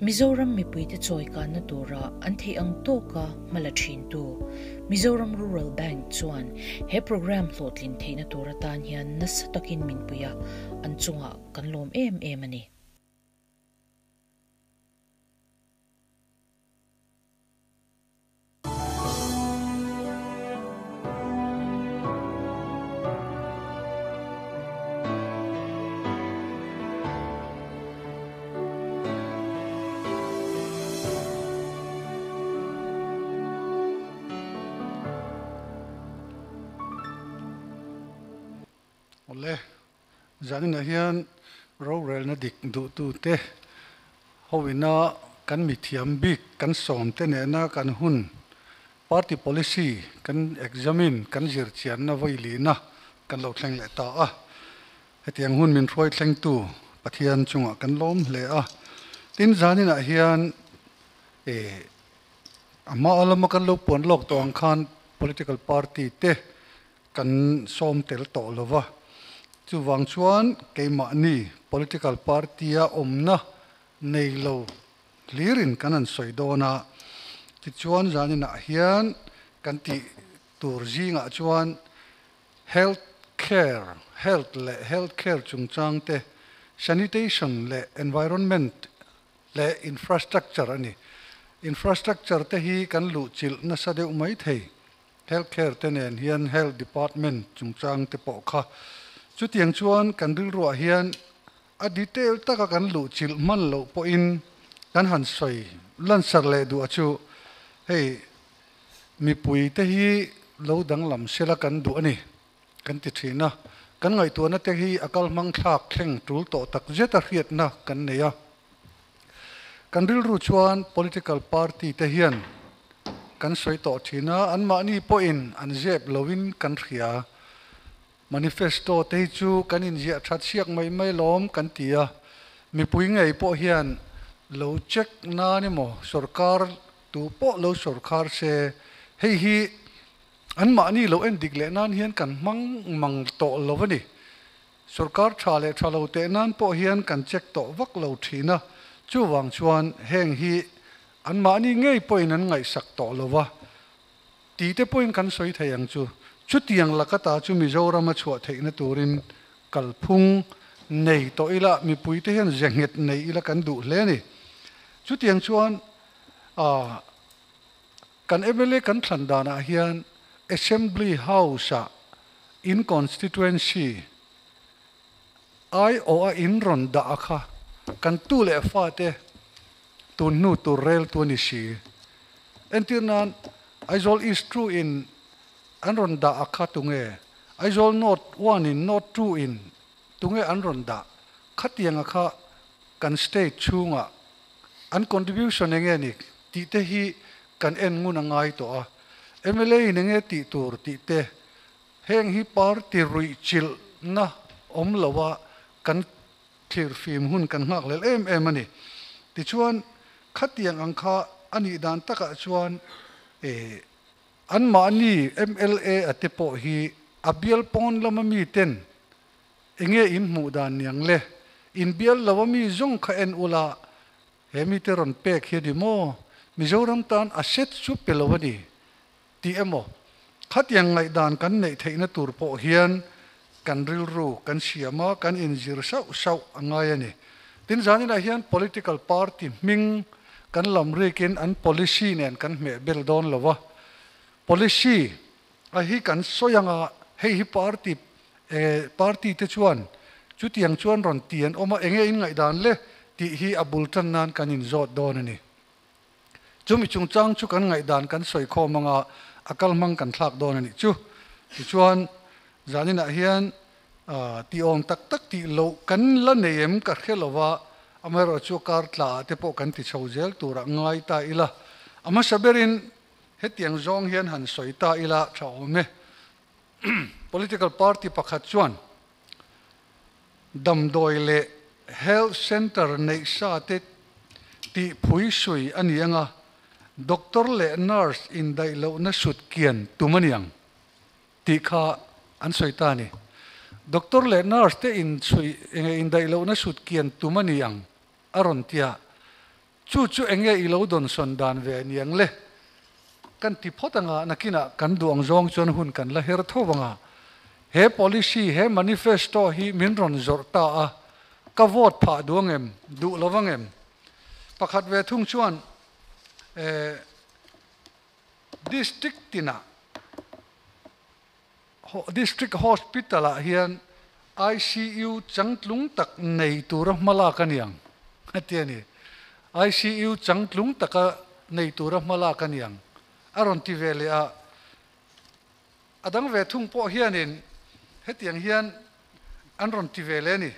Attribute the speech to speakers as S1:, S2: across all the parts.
S1: Mizoram mipui te choi ka na tura anthe ang to ka malathin tu Mizoram Rural Bank chuan he program hlotlin theina tura tan hian nasatakin minpuya an chunga kanlom em ani
S2: Ole, zanin ahian rural na dik du tu te howina kan mithiam bik kan som te ne na kan hun party policy kan examine kan Zirchianna Vailina kan lo thleng le ta a hetiang hun min throi thleng tu pathian chunga kan lom le a tin zanin ahian ama alama kan lo pon lok to ang khan political party te kan som tel to lova chu wang chuan keima ni political party a omna nei lo lirin kanan soidona ti chuan zanina hian kan ti turjinga chuan health care chungchang te sanitation le environment le infrastructure ani infrastructure te hi kan lu chil na sadeu mai thei healthcare te nen hian health department chungchang te po kha chu tiang chuan kan ril ro hian a detail taka kan lu chil man lo po in kan han soi lan sar le du achu hei mi pui te hi lo dang lam sela kan du ani kan ti thina kan ngai tu na te hi akal mang thak thleng tul to tak zeta riat na kan neya kan ril ru chuan political party te hian kan soi to thina an ma ni po in an zep lovin kan thria manifesto te chu kan in zia that siak mai lom kan tia mi pui ngai po hian lo check na ni mo sarkar tu po lo sarkar se hei hi an ma ni lo en dik le nan hian kan mang to lo wani sarkar thalo te nan po hian kan check to vak lo thina chu wang chuan heng hi an ma ni ngei po in an ngai sak to lo wa ti te po in kan soi thayang chu chutiang lakata chu Mizoram a chhuat theina turin kalphung nei to ila mi pui te hian zenget nei ila kan du hle ni chutiang chuan kan MLA kan thlandana hian assembly house a in constituency ai o a in ron da kha kan tu le fa te tu nu tu rel tu ni si entirnan aizol is true in anron da akha tunge aizol not 1 in not 2 in tunge anron da khatiang akha kan state chunga an contribution enge ni ti te hi kan en nguna ngai to a MLA nenge ti tur ti te heng hi party rui chil na om lawa kan thir film hun kan ngak lel em ani ti chuan khatiang angkha ani dan taka chuan an ma ni MLA atepo hi abial pon lama mi ten enge in mu dan yang le in bial lawa mi zong kha en ula hemi teron pek hi di mo Mizoram tan asset chu pelowani ti emo khatiang ngai dan kan nei theina tur po hian kan ril ru kan siama kan injir sau angai ani tin zanina hian political party ming kan lamrekin an policy nen kan me bel don lawa policy a hi kan soyanga hei hi party te chuan chutiang chuan ron tian oma enge in ngai dan le ti hi abultan nan kan in zot don ani chumi chungchang chu kan ngai dan kan soi kho manga akal mang kan thlak don ani chu ti chuan zanina hian ti ong tak ti lo kan la neem ka khelowa amero chu kar tla te po kan ti chhozel tura ngai ta ila ama saberin hetiang zong hian han soita ila thaume political party pakhat chuan damdoile health center nei sa te ti phui sui ani anga doctor le nurse in dai lo na sut kian tumaniang ti kha an soita ni doctor le nurse te in dai lo na sut kian tumaniang aron tia chu enge ilo don son dan ve niang le kan ti photanga nakina kan duang zong chon hun kan la her thowanga he policy he manifesto hi minron zorta a ka vote pha duangem du lawangem pakhat ve thung chuan district tina district hospital a hian ICU changtlung tak nei tur mala kaniang atiani ICU changtlung taka nei tur mala kaniang aron ti vele a adang ve thung po hianin hetiang hian anron ti vele ni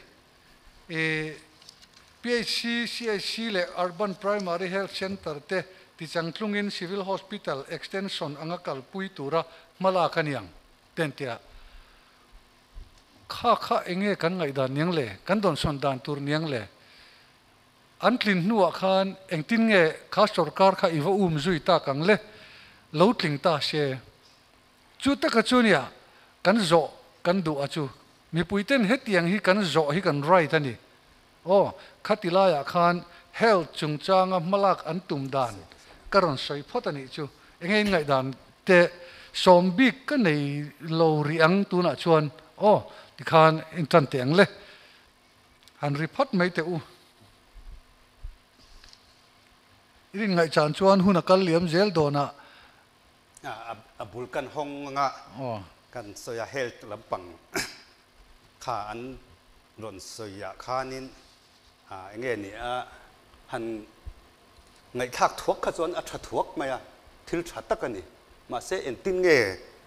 S2: PHC CIC le Urban Primary Health Center te ti changtlungin Civil Hospital Extension angakal pui tura mala kaniang tentia kha enge kan ngai dan niang le kan don son dan tur niang le an tlin nuwa khan engtin nge kha sarkar kha iwa zui ta kang le lo tling ta she chu ta ka chunia kan zo kan du achu mi puiten hetiang hi kan zo hi kan right ani khatila ya khan health chungchanga malak an tum dan karon soi photani chu engei ngai dan te sombik ka nei lo riang tu na chuan ti khan in tan teng le han report mai te u irin ngai chan chuan huna kal liam zel dona
S3: abul kan hong nga kan soya health lampang kha an ron soya khanin enge ni han ngai khak thuak kha chuan a tha thuak maya thil tha takani ma se en tin nge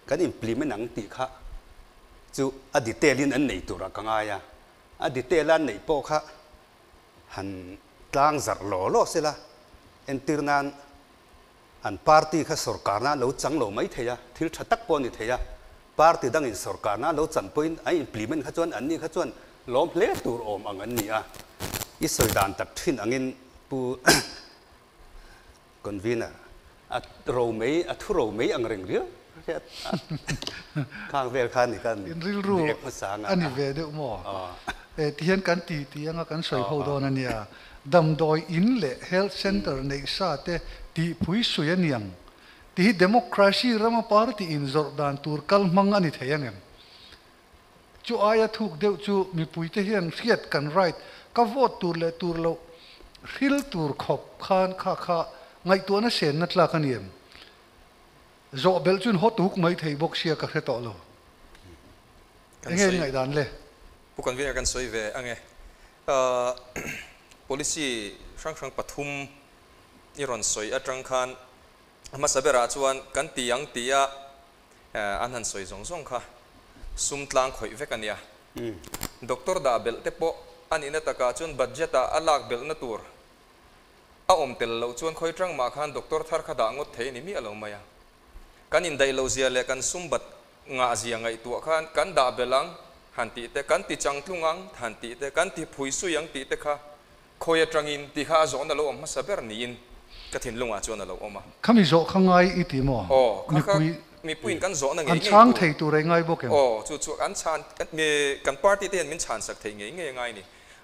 S3: kan implement ang ti kha chu aditelin an nei tura kangaya aditelan nei po kha han tlang zar lo sela entirnan an party kha sarkar na lo chang lo mai theya thil thatak po ni theya party dang in sarkar na lo chan point ai implement kha chuan an ni kha chuan lom hle tur om ang an ni i soidan tak thin angin pu convener at ro mei at thu ro mei ang reng ria khang vel khan ni kan
S2: in ril ru ani ve de mo tian kan ti anga kan soi ho don ania dam doi in le health center nei sa te ti pui suya niang ti democracy rama party in jordan tur kal mang ani theyangem chu aya thuk deu chu mi pui te hian riat kan right ka vote tur le tur lo ril tur khop khan kha ngai tu na sen na tla kaniem zo bel chun hot huk mai thei bok sia ka khe to lo enge ngai dan le
S4: pukan vi kan soi ve ange policy sang pathum iron soi atang khan ama sabera chuan kan tiang tia anhan soi zong kha sum tlang khoi ve kania doctor da bel te po anina taka chun budget a alak bel na tur a om tel lo chuan khoi tang ma khan doctor thar kha da ngot thei ni mi alo maya kan in dai lo zia le kan sumbat nga zia ngai tu khan kan da belang hanti te kan ti changtlungang hanti te kan ti phui su yang ti te kha khoya trangin ti kha zo na lo ma saber ni in ka thin lunga chuan lo oma
S2: khami zo khangai iti mo
S4: mi puin kan zo na ngai
S2: an chang thei tu re ngai bokem
S4: chu an chan me kan party te min chan sak thei ngai ni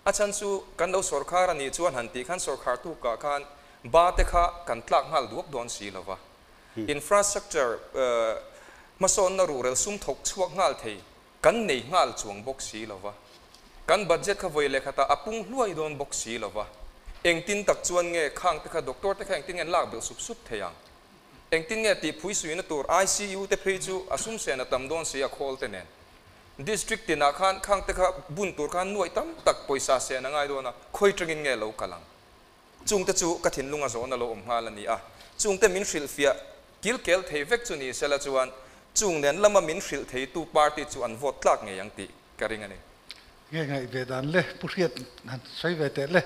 S4: a chan chu kan lo sarkar ani chuan hanti khan sarkar tu ka khan ba te kha kan tlak ngal duak don si lova infrastructure mason na rural sum thok chuak ngal thei kan nei ngal chuang bok si lova kan budget kha voile khata apung hluai don bok si lova engtin tak chuan nge khang te kha doctor te kha engtin en lak bel sup theyang engtin nge ti phui suina tur ICU te phei chu asum se na tam don si a khol te nen district tina khan khang te kha bun tur khan nuai tam tak poisa se na ngai do na khoi tringin nge lo kalang chung te chu ka thin lunga zo na lo om ngal ani chung te min hril fia kil kel thei vek chu ni sela chuan chung nen lama min hril thei tu party chu an vote tlak nge yang ti karing ani
S2: ngai ve dan le puriat han sai ve te le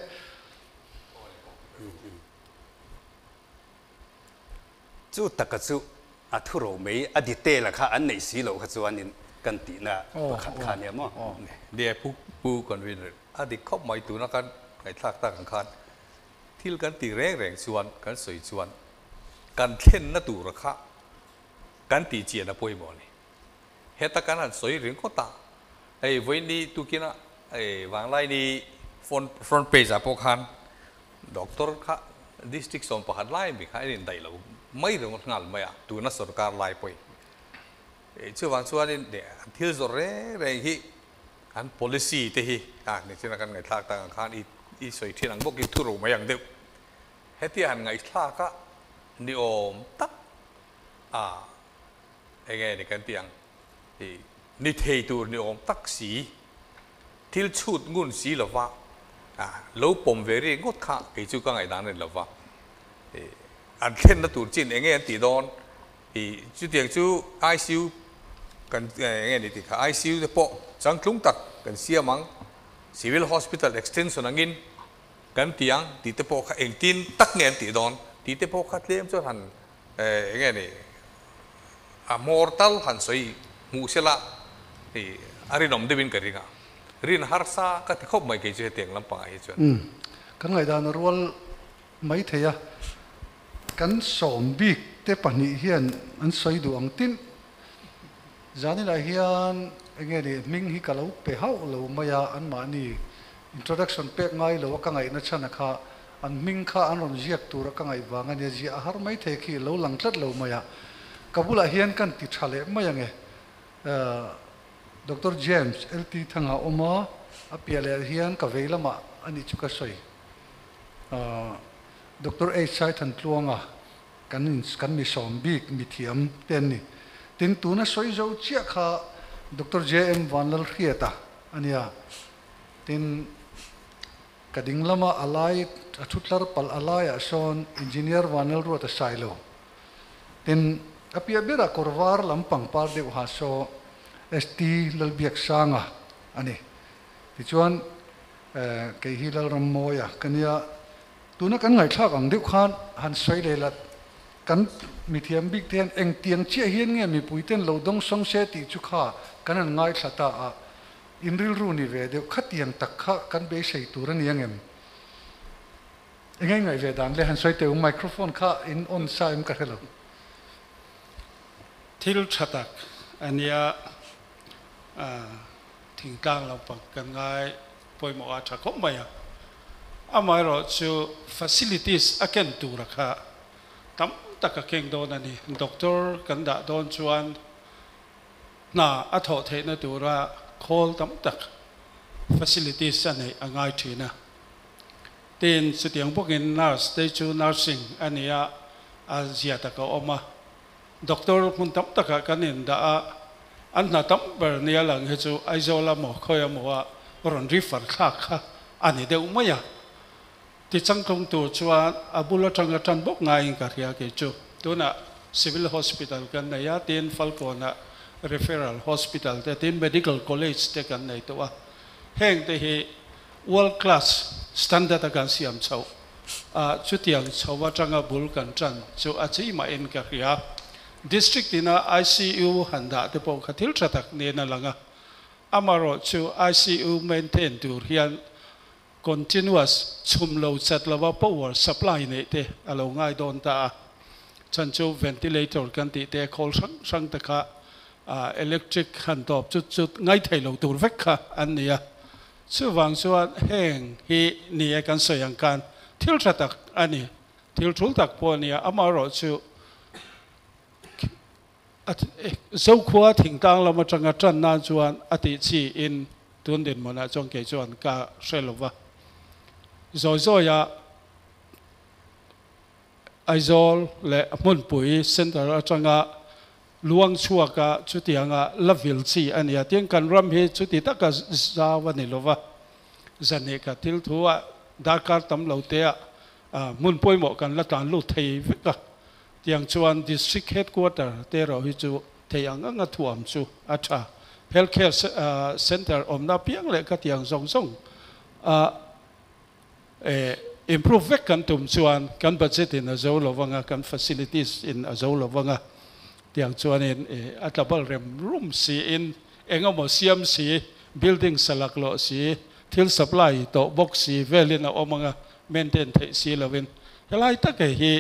S3: chu takachu athuro mei adite la kha an nei si lo kha chuan in kan ti na pakhat kha ne mo
S5: dia pu convener adi khop mai tu na kan kai thak ta kan khan thil kan ti reng chuan kan soi chuan kan thlen na tu ra kha kan ti chia na poi mo ni heta kan an soi ring ko ta ai voi ni tu kina ai wang lai ni front page a po khan doctor kha district zone pahat lai mi khai rin dai lo mai rong ngal mai a tu na sarkar lai poi chu wang chuan in de thil zor re hi an policy te hi ni china kan ngai thak ta khan i soi thin ang bok ki thu ro mai ang deu heti an ngai thak ka ni om tak nghe ni kan tiang ni thei tur ni om tak si thil chut ngun si lova lo pom veri ngot kha ke chu ka ngai dan ren lova an khen na tur chin nghe an ti don chu tiang chu ICU kan nghe ni ti kha ICU te po changtlung tak kan siamang civil hospital extension angin kan tiang ti te po kha engtin tak ngen ti don ti te po kha tlem chu han nghe ni mortal han soi mu sela arinom devin karinga rin harsa ka khop mai ke che teng lampa ai chu
S2: kan ngai dan rol mai theya kan som bik te pani hian an soi du ang tin zani la hian nge ni ming hi kalau pe hau lo maya an ma ni introduction pek ngai lo ka ngai na chana kha an ming kha an ron jiak tur ka ngai wanga ne ji har mai the khi lo lang tlat lo maya kabula hian kan ti thale maya nge Dr. James LT.Thanga oma apiale hian ka Veilama ani chuka soi Dr. Saithantluanga kan mi som bik mi thiam ten ni tin tuna soi zo chia kha Dr. JM Vanlalhriata ania tin kading lama alai athutlar pal alai ason engineer Vanlalruata Sailo tin apia bera korwar lampang par de ha so ST Lalbiaksanga ani ti chuan ke hi Lalrammawia kania tuna kan ngai thak ang deuh khan han soi le lat kan mi thiam bik ten eng tiang chia hian nge mi puiten lo dong song se ti chu kha kan an ngai thata a inril ru ni ve deuh khatiang tak kha kan be sei tur ani angem engai ngai ve dan le han soi te microphone kha in on sa em ka hello
S6: thil thatak ania thing tang lo pak kan ngai poi mo a tha khom mai amai ro chu facilities aken tu rakha tam taka keng don ani doctor kan da don chuan na a tho the na tu ra khol tam tak facilities ani angai thina tin sutiang bokin nurse te chu nursing ania azia taka oma doctor hun tam taka kanin da an na tam ber nia lang he chu aizola mo khoya mo a ron refer kha kha ani de umaya ti changkong tu chuan abula tanga tan bok ngai ka ria ke chu tuna civil hospital kan na ya tin falcona referral hospital te tin medical college te kan nei to a heng te hi world class standard kan siam chau chu tiang chawa tanga bul kan chan chu a chi ma en ka ria district ina ICU handa te po khathil thatak ne na langa amaro chu ICU maintain tur hian continuous chumlo chatlawa power supply ne te alo ngai don ta chanchu ventilator kan ti te khol sang ta kha electric han top chut ngai thailo tur vek kha an nia chu wang chuan heng hi ni kan soyang kan thil thatak ani thil thul tak po nia amaro chu dấu khóa thỉnh tang lama changa chan na chuan ati chi in tun din mona chong ke chuan ka shelova zoi ya aizol le mun pui center changa luang chuaka chutianga lavil chi ania tiang kan ram hi chuti taka zawani lova zane ka til thua dakar tam lo te mun poi mo kan la tan lu thei veka tiang chuan district headquarter te ro hi chu theiang anga thuam chu acha healthcare center omna piang le ka tiang zong zong improve vek kan tum chuan kan budget in azo lovanga kan facilities in azo lovanga tiang chuan in atlabal rem room si in engamo siam si building salaklo si thil supply to box si velina omanga maintain the si lovin helai ta ke hi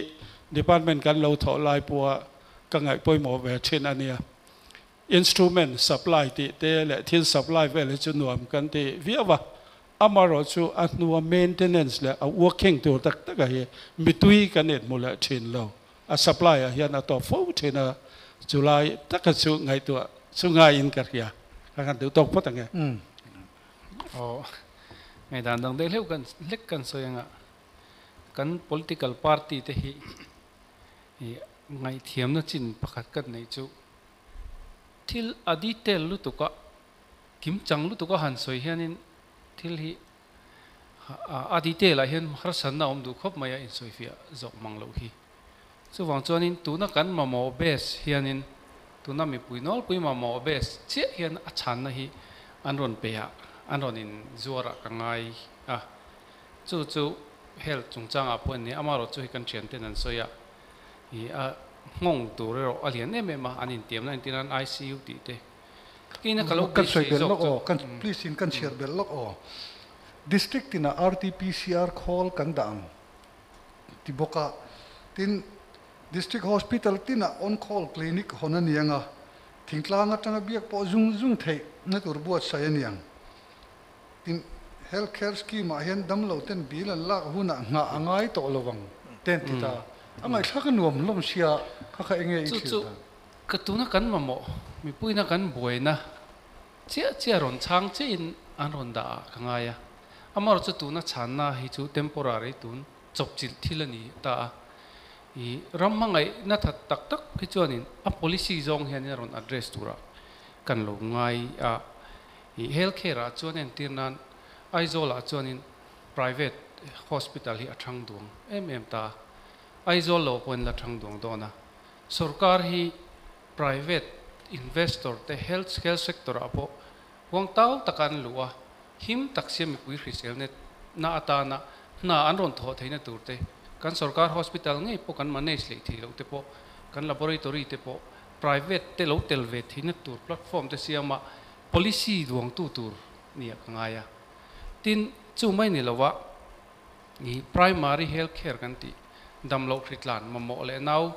S6: department kan lo tho lai puwa ka ngai poi mo ve thin ania instrument supply ti te le thil supply ve le chu nuam kan ti viawa amaro chu anua maintenance le a working to tak tak hi mitui kanet mula thin lo a supply a hian a to fo thina July tak chu ngai to chu ngai in kar ya kan du tok pot ange
S7: ngày đàn đồng đây liệu cần lek cần soi nga kan political party te hi ngày thiam nó chín pakhat kan nei chu thil adi tel lu tu ka kim chang lu tu ka han soi hianin thil hi adi tel la hian har san na om du khop maya in soi fia zok mang lo hi chu wang chuanin tu na kan ma mo base hianin tu na mi puinol pui ma mo base che hian a chan na hi an ron pe ha an ron in zuara ka ngai chu health chung chang a pon ni amaro chu hi kan thian ten an soya hi a ngong tu ro alian em ma anin tiam na tin an ICU ti te kina kalo
S2: kan soi bel lok kan please in kan share bel lok district in a RT-PCR call kan dang ti boka tin district hospital tin a on call clinic honan yanga Thingtlanga tanga biak po zung thei na tur buat saya niang tin healthcare scheme a hian dam lo ten bilan lak huna nga angai to lowang ten tita angai thaka nuam lom sia kha enge
S7: chu katuna kan mamo mi puina kan boina chia ron chang che in an ron da khangaya amar chu tuna channa hi chu temporary tun chopchil thilani ta i rammangai na that tak tak hi chuanin a policy zong hian ron address tura kan lo ngai a i healthcare a chuanin tirnan aizola chuanin private hospital hi athang duang ta aizol lo pon la thang duang dona sarkar hi private investor te health sector apo wang tau takan luwa him taksem pui risel net na atana na anron tho theina turte kan sarkar hospital ngai po kan manage le thilo te po kan laboratory te po private te lo telve theina tur platform te siama policy duang tu tur nia kangaya tin chu mai ni lawa ni primary health care kan ti damlo khritlan mamo le nau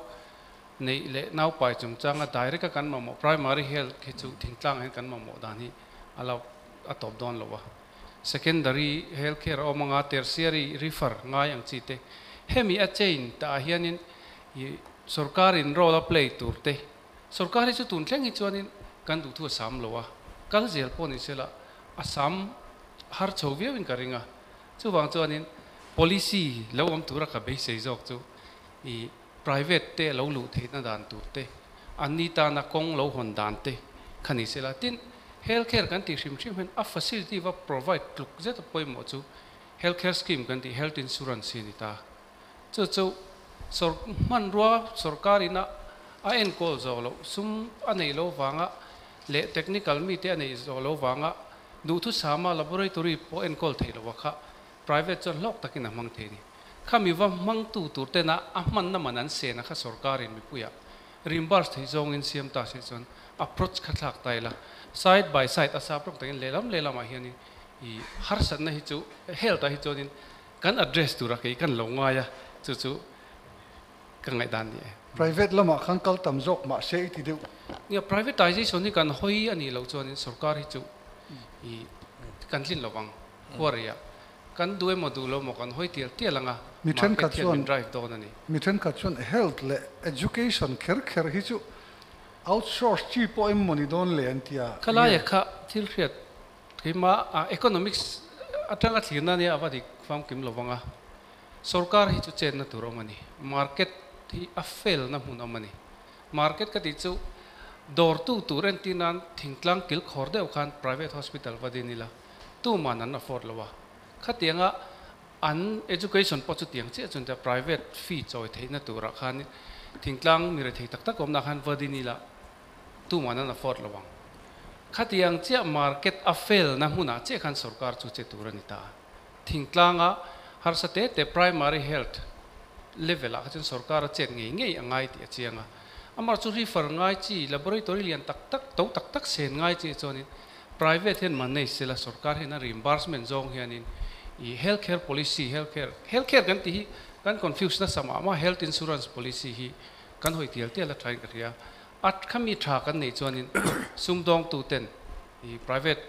S7: nei le nau pai chung changa direct kan mamo primary health ki chu thingtlang hen kan mamo dani ala atop don lowa secondary health care o manga tertiary refer ngai ang chi te hemi a chain ta hianin i sarkarin role play turte sarkari chu tun thleng hi chuanin kan du thu sam lowa kal zel poni sela asam har chhovia win karinga chu wang chuanin policy lo om tura ka be sei jok chu i private te lo lu theina dan turte anita na kong lo hon dan te khani sela tin healthcare kan ti sim hen a facility va provide luk zet poi mo chu healthcare scheme kan ti health insurance ni ta chu sor man ruwa sarkari na a en call zo lo sum anei lo wanga le technical mi te anei zo lo wanga du thu sama laboratory po en call thei lo wakha private chon lok takin amang theni khami wa mang tu tur te na ahman na manan se na kha sarkarin mi puya reimburse thei zong in siam ta se chon approach khatlak taila side by side asa prok takin lelam a hiani i har san na hi chu health a hi chonin kan address tu ra ke kan longa ya chu kan ngai dan ni
S2: private lama khangkal tamjok ma sei ti deu
S7: ya privatization ni kan hoi ani lo chonin sarkar hi chu i kan lin lawang korea kan duai modulo mo kan hoi tialanga
S2: mithen ka chuan
S7: drive don ani
S2: mithen ka chuan health le education kher hi chu outsource chi po em moni don le antia
S7: kala ya kha thil riat kima economics atanga thina ni awadi fam kim lowanga sarkar hi chu chen na turomani market hi a fail na mun amani market ka ti chu dor tu turen tinan thingtlang kil khorde khan private hospital vadinila tu manan afford lawa khatianga an education po chu tiang che chunta private fee choi theina tura khan thingtlang mi re thei tak tak omna khan vadinila tu manan afford lawang khatiang che market a fail na huna che khan sarkar chu che turanita thingtlanga har sate te primary health level a chen sarkar chen ngei angai ti chianga amar chu refer ngai chi laboratory lian tak tak sen ngai chi choni private hen manai sela sarkar hen reimbursement zong hianin i healthcare policy healthcare kan ti kan confuse na sama ma health insurance policy hi kan hoi tial tel la try ka ria at khami tha kan nei chonin sumdong tu ten i private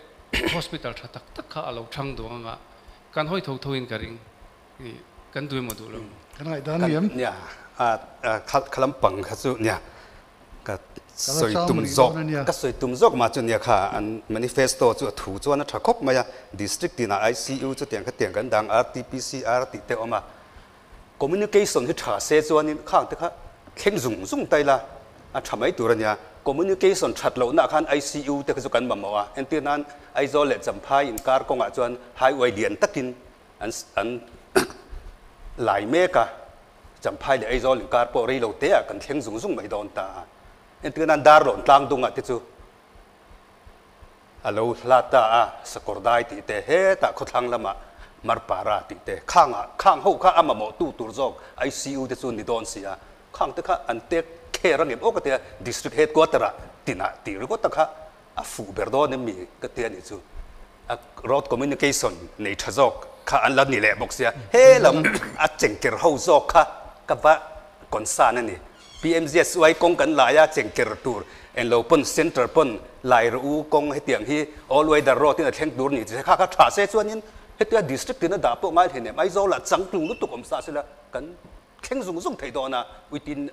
S7: hospital tha tak tak kha alo thang do nga kan hoi tho thoin ka ring kan dui mo du lo
S2: kan ai dan niam
S3: nya khalam pang kha chu nya ka soi tum zok ka soi tum zok ma chu nya kha an manifesto chu thu chu na thakop ma ya district tina ICU chu tiang ka tiang kan dang RT-PCR ti te oma communication hi tha se chuan in khang te kha kheng zung tai la a thamai turania communication that lo na khan ICU te chu kan mamawa entinan isolate champhai in kar konga chuan highway lian takin an lai meka champhai le isolate in kar po ri lo te a kan kheng zung mai don ta entinan dar ron tlang dunga te chu alo lata a sakordai ti te he ta khothlang lama marpara ti te khang ho kha ama mo tu tur jok ICU te chu ni don sia khang te kha an tek kherang em ok te district headquarter tina ti ri ko ta kha a fu berdo ne mi ka te ni chu a road communication nei thajok kha an lan ni le bok sia he lam a chengker ho jok kha ka ba konsan ani PMGS wai kong kan la ya chengker tur en lo pon center pon lai ru kong he tiang hi all way the road tin a theng dur ni che kha tha se chuanin he tia district tin da po ngai thene mai zo la chang tung lu tu kom sa sela kan kheng zung thei do na within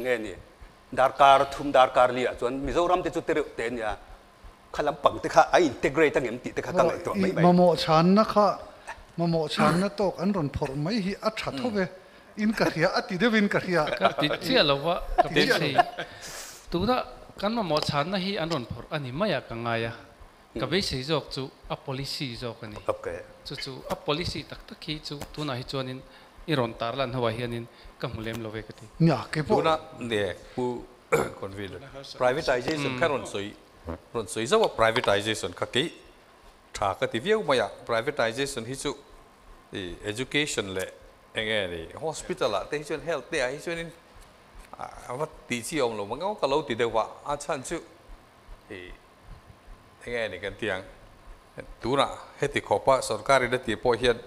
S3: nge ni darkar thum darkar li a chuan mizoram te chu te nia khalam pang te kha ai integrate ang em ti te kha ka ngai to mai mai
S2: mamo chan na kha mamo chan na tok an ron phor mai hi a tha thove in ka ria ati de win ka ria
S7: ka ti chia lo wa ka be sei tu da kan ma mo chan na hi an ron phor ani maya ka nga ya ka be sei jok chu a policy jok ani
S3: okay
S7: chu a policy tak tak hi chu tu na hi chuanin i ron tar lan hawa hianin ka mulem lo ve ka ti
S2: nya ke po
S5: na de pu convene privatization ka ron soi zo privatization ka ki tha ka ti viu ma ya privatization hi chu education le enge ni hospital a te hi chuan health te hi chuan in a ti chi om lo mangau ka lo ti de wa a chan chu enge ni kan tiang tuna heti khopa sarkari da ti po hian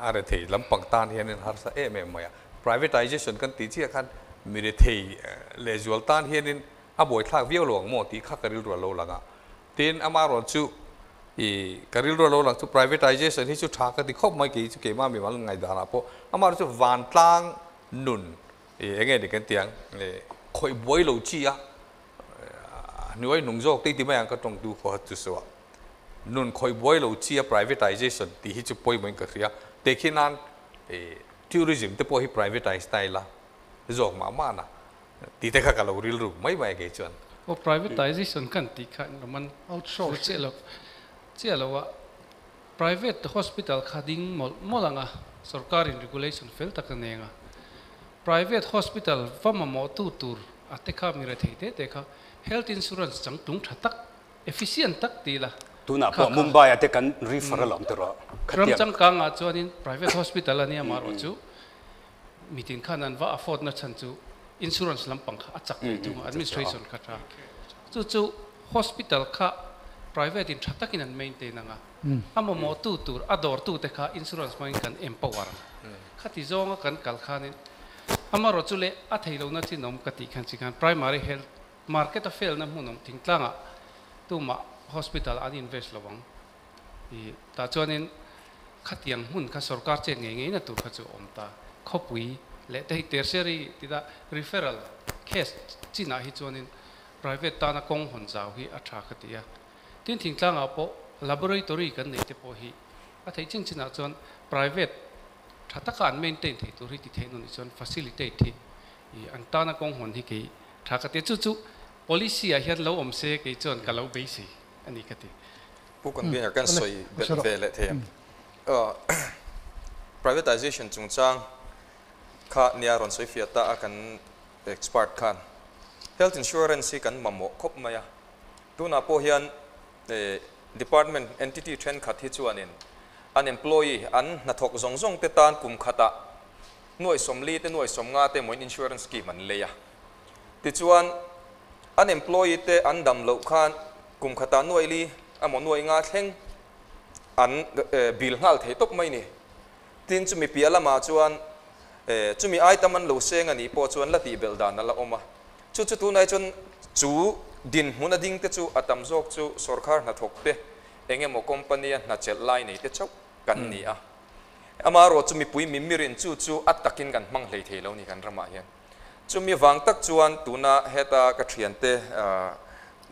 S5: are thei lampang tan hian in har sa em maya privatization kan ti chi khan mire thei lezual tan hian in a boi thlak viau lawng mo ti kha karil ro lo langa tin ama ron chu karil ro lo lang chu privatization hi chu tha ka ti khop mai ki chu ke ma mi mal ngai da na po ama chu van tlang nun enge ni kan tiang khoi boi lo chi a nuai nung jok ti ti mai ang ka tong tu ko chu so nun khoi boi lo chi a privatization ti hi chu poi mai ka ria te khinan tourism te po hi privatize tai la jok ma na ti te kha ka lo ril ru mai mai ke chuan
S7: o privatization kan ti kha man
S2: outsource
S7: che lo wa private hospital khading molanga sarkarin regulation fel takanenga private hospital fama mo tu tur ate kha mira theite te kha health insurance chang tung thatak efficient tak ti la
S3: tuna po Mumbai ate kan referral am tero
S7: ram chang ka nga chuanin private hospital ani amar chu meeting khanan wa afford na chan chu insurance lampang kha achak tu administration kha ta chu hospital kha private in thatak in an maintain nga amo mo tu tur ador tu te kha insurance mo kan empower khati zonga kan kal khanin amaro chule a theilo na chi nom kati khan chi kan primary health market of fail na munong tingtlanga tuma hospital an invest lawang ta chuanin khatiang hun kha sarkar che nge na tur kha chu omta khopui le te tertiary tida referral case china hi chuanin private ta na kong hon jaw hi atha khatia tin thingtlanga po laboratory kan nei te po hi a thei ching china chuan private thataka an maintain thei tur hi ti thein ni chuan facilitate thi an ta na kong hon hi ke tha khatia chu policy a hian lo om se ke chuan ka lo be si ani kati
S4: pu kan bi kan soi ve le the privatization chung chang kha nia ron soi fiata akan expert khan health insurance kan mamo khop maya tuna po hian department entity trend khat hi chuanin an employee an na thok zong te tan kum khata noi somli te noi somnga te moin insurance ki man leya ti chuan an employee te an dam lo khan kum khata noi li amo noi nga thleng an bil ngal thei top mai ni tin chumi piala ma chuan chumi ai taman lo seng ani po chuan la ti bel dan la oma chu tu nai chun chu din huna ding te chu atam jok chu sarkar na thok te enge mo company na chel line nei te chau kan ni a amaro chumi pui mimirin chu atakin kan mang hlei thelo ni kan rama hian chumi wang tak chuan tuna heta ka thiante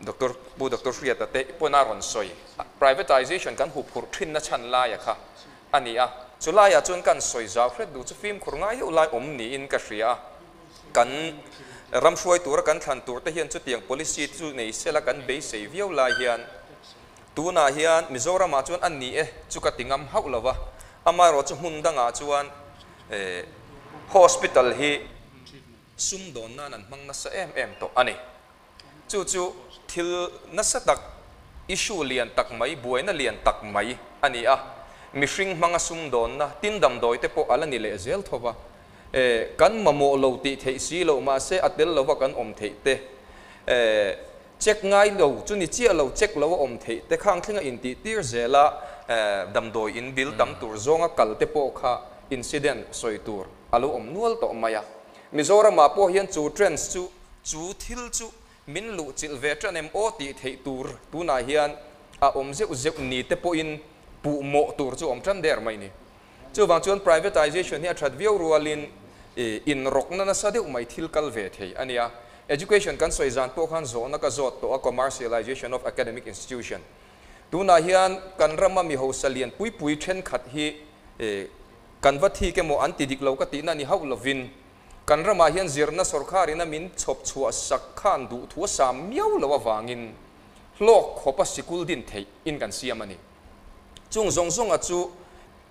S4: doctor Lalrammawia te pona ron soi privatization kan hu phur thin na chan la ya kha ani a chulaya chun kan soi zaw hret du chu film khurnga hi ulai om ni in ka hria kan ramshoi tur kan than tur te hian chu tiang policy chu nei sela kan be sei viau la hian tuna hian Mizoram a chuan an ni chu ka tingam hau lova amaro chu hun danga chuan hospital hi sum don na nan mang na sa em to ani chu thil na sa tak issue lian tak mai buaina lian tak mai ani a mihring manga sum don na tin dam doi te po ala ni le zel thova kan mamo lo ti thei si lo ma se atel lo wa kan om thei te check ngai lo chu ni chia lo check lo om thei te khang thlinga in ti tir zela dam doi in bil dam tur zonga kal te po kha incident soi tur alo om nual to maya Mizoram ma po hian chu trends chu thil chu min lu chil ve tran em o ti thei tur tuna hian a om zeu ni te po in pu mo tur chu om tran der mai ni chu wang chuan privatization hi that view rualin in rokna na sadeu mai thil kal ve thei ania education kan soi zan po khan zo na ka zot to a commercialization of academic institution tuna hian kan rama mi ho salian pui then khat hi kan vathi ke mo anti dik lo ka ti na ni hau lovin kan rama hian zirna sarkar ina min chop chua sak khan du thu sam miau lo wangin lok khopa sikul din thei in kan siamani chung zong a chu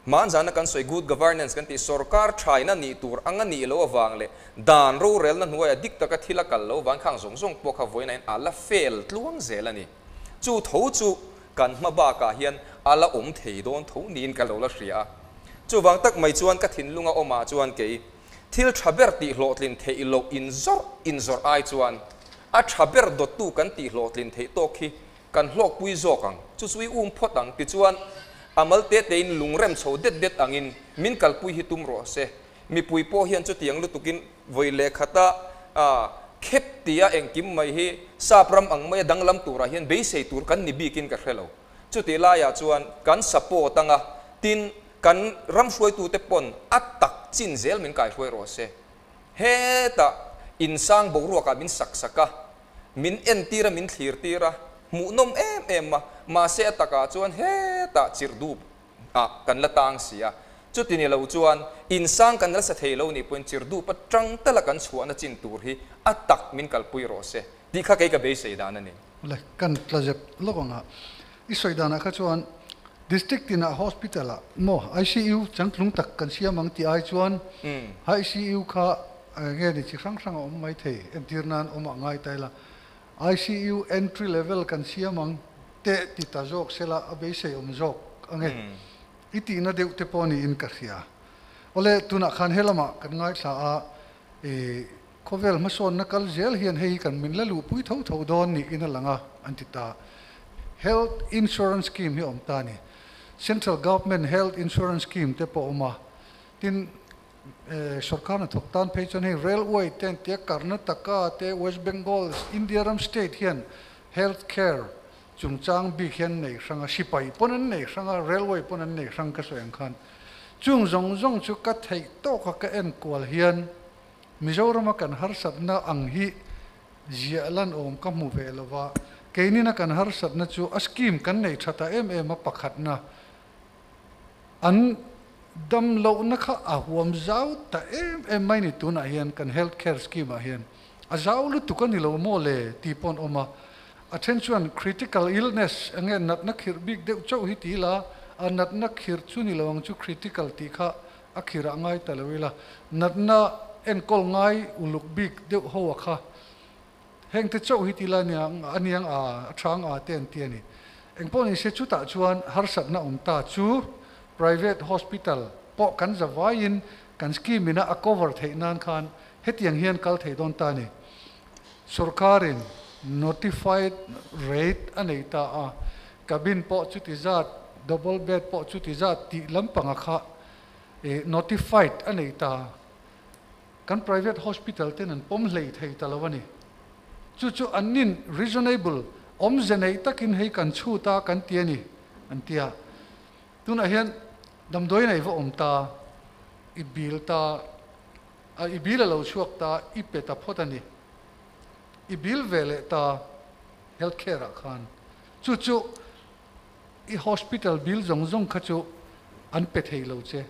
S4: man jana kan soi good governance kan ti sarkar thaina ni tur anga ni lo wangle dan ro rel na nuaya dik taka thila kal lo wang khang zong po kha voina in ala fail tluang zelani chu tho chu kan ma ba ka hian ala thei don tho nin ka lo la hria chu wang tak mai chuan ka thin lunga oma chuan ke thil thaber ti hlotlin thei lo in zor ai chuan a thaber dot tu kan ti hlotlin thei to khi kan hlok pui zokang chu chui photang ti chuan amal te in lungrem chho det angin min kal pui hi tum ro se mi pui po hian chu tiang lu tukin voile khata khep tia engkim mai hi sapram ang mai danglam tura hian be sei tur kan ni bikin ka hrelo chu ti la ya chuan kan support anga tin kan ram suai tu te pon atak chin zel min kai hoi ro se he ta insang bo ro ka min saksaka min entira min thlir tira mu nom em ma se ataka chuan he ta chirdu kan latang sia chu ti ni lo chuan insang kan la sa thelo ni pon chirdu pa tang tala kan chuana chin tur hi atak min kal pui ro se di kha kai ka be sei dan ani
S2: le kan tlajep lokonga isoi dana kha chuan district in a hospital mo ICU changlung tak kan siamang ti ai chuan ICU kha nge ni chi sang om mai thei entirnan om ngai taila ICU entry level kan siamang te ti ta jok sela abe sei om jok ange iti na deu te poni in ka khia ole tuna khan helama kan ngai thla a kovel ma son na kal zel hian hei kan min la lu pui tho don ni in langa antita health insurance scheme hi om ta ni central government health insurance scheme te po ma tin sarkar na thoktan phechon he railway ten te karnataka te west bengal indiaram state hian health care chungchang bi khen nei sanga sipai ponan nei sanga railway ponan nei sang ka soeng khan chung zong chu ka thei to ka en kwal hian Mizoram kan har satna ang hi zialan om ka mu ve lova keinina kan har satna chu a scheme kan nei thata em a pakhat na an dam lo na kha a huam zau ta em mai ni tuna hian kan healthcare scheme a hian a zau lu tu kan ni lo mo le ti pon oma attention critical illness ange nat na khir big de chau hi ti la anat na khir chu ni lawang chu critical ti kha akhira ngai talawila nat na en kol ngai uluk big de ho kha heng te chau hi ti la aniang a thang a ten ti ani engpon ni se chu ta chuan har sat na ta chu private hospital po kan zawain kan scheme ina a cover theinan khan hetiang hian kal thei don ta ni sarkarin notified rate anei ta a cabin po chuti zat double bed po chuti zat ti lampanga kha notified anei ta kan private hospital tenan pom hlei thei talawani chu anin reasonable om zenei takin hei kan chu ta kan tiani an tia tuna hian damdoi nei vo omta ibil ta ibil lo chuak ta ipeta photani ibil vele ta healthcare khan chu i hospital bill zong khachu an pe thei lo che